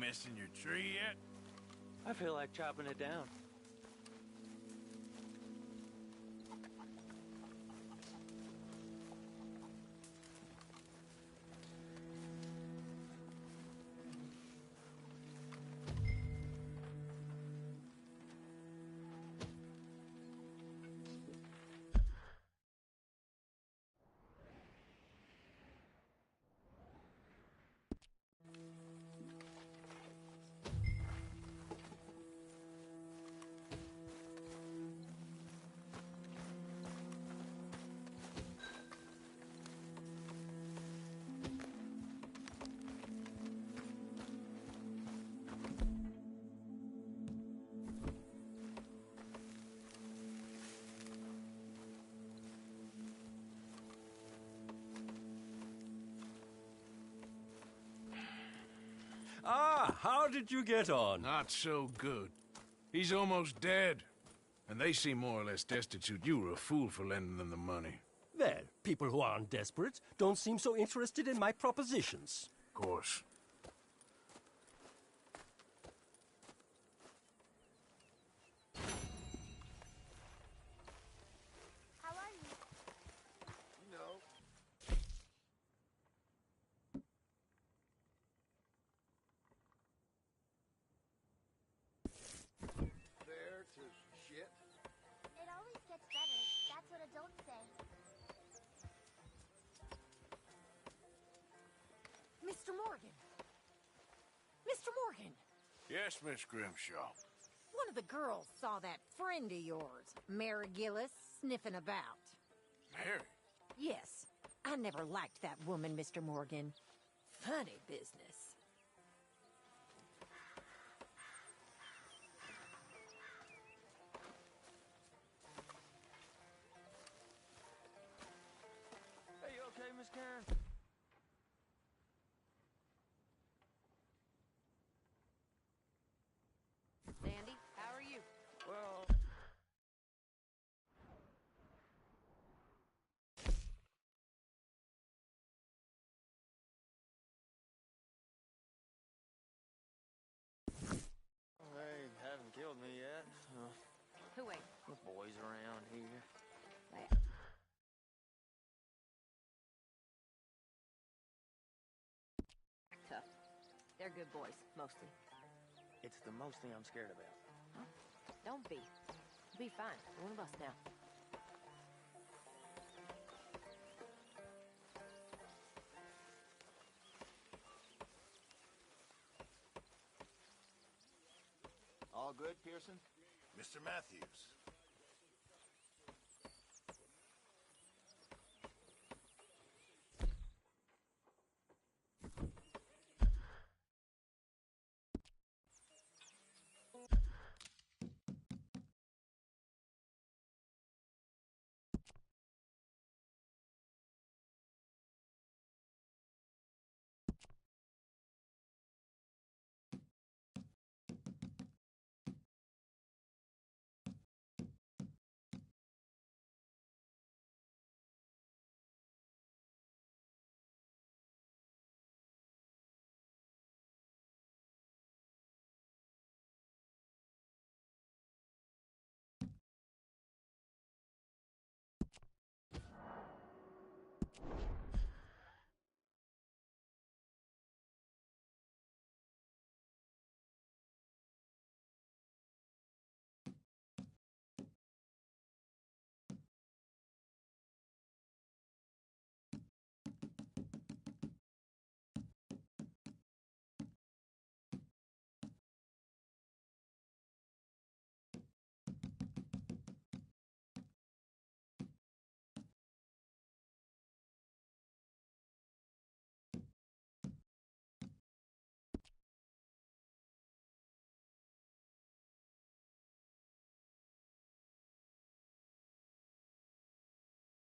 Missing your tree yet? I feel like chopping it down. How did you get on? Not so good. He's almost dead. And they seem more or less destitute. You were a fool for lending them the money. Well, people who aren't desperate don't seem so interested in my propositions. Of course. How are you? You know. There to shit. It always gets better. That's what adults say. Mr. Morgan! Mr. Morgan! Yes, Miss Grimshaw. One of the girls saw that friend of yours, Mary Gillis, sniffing about. Mary? Yes. I never liked that woman, Mr. Morgan. Funny business. Hey, you okay, Miss Karen? Sandy, how are you? Well... They haven't killed me yet. Who ain't? The boys around here. Tough. They're good boys, mostly. It's the mostly I'm scared about. Don't be. Be fine. You're one of us now. All good, Pearson? Mr. Matthews,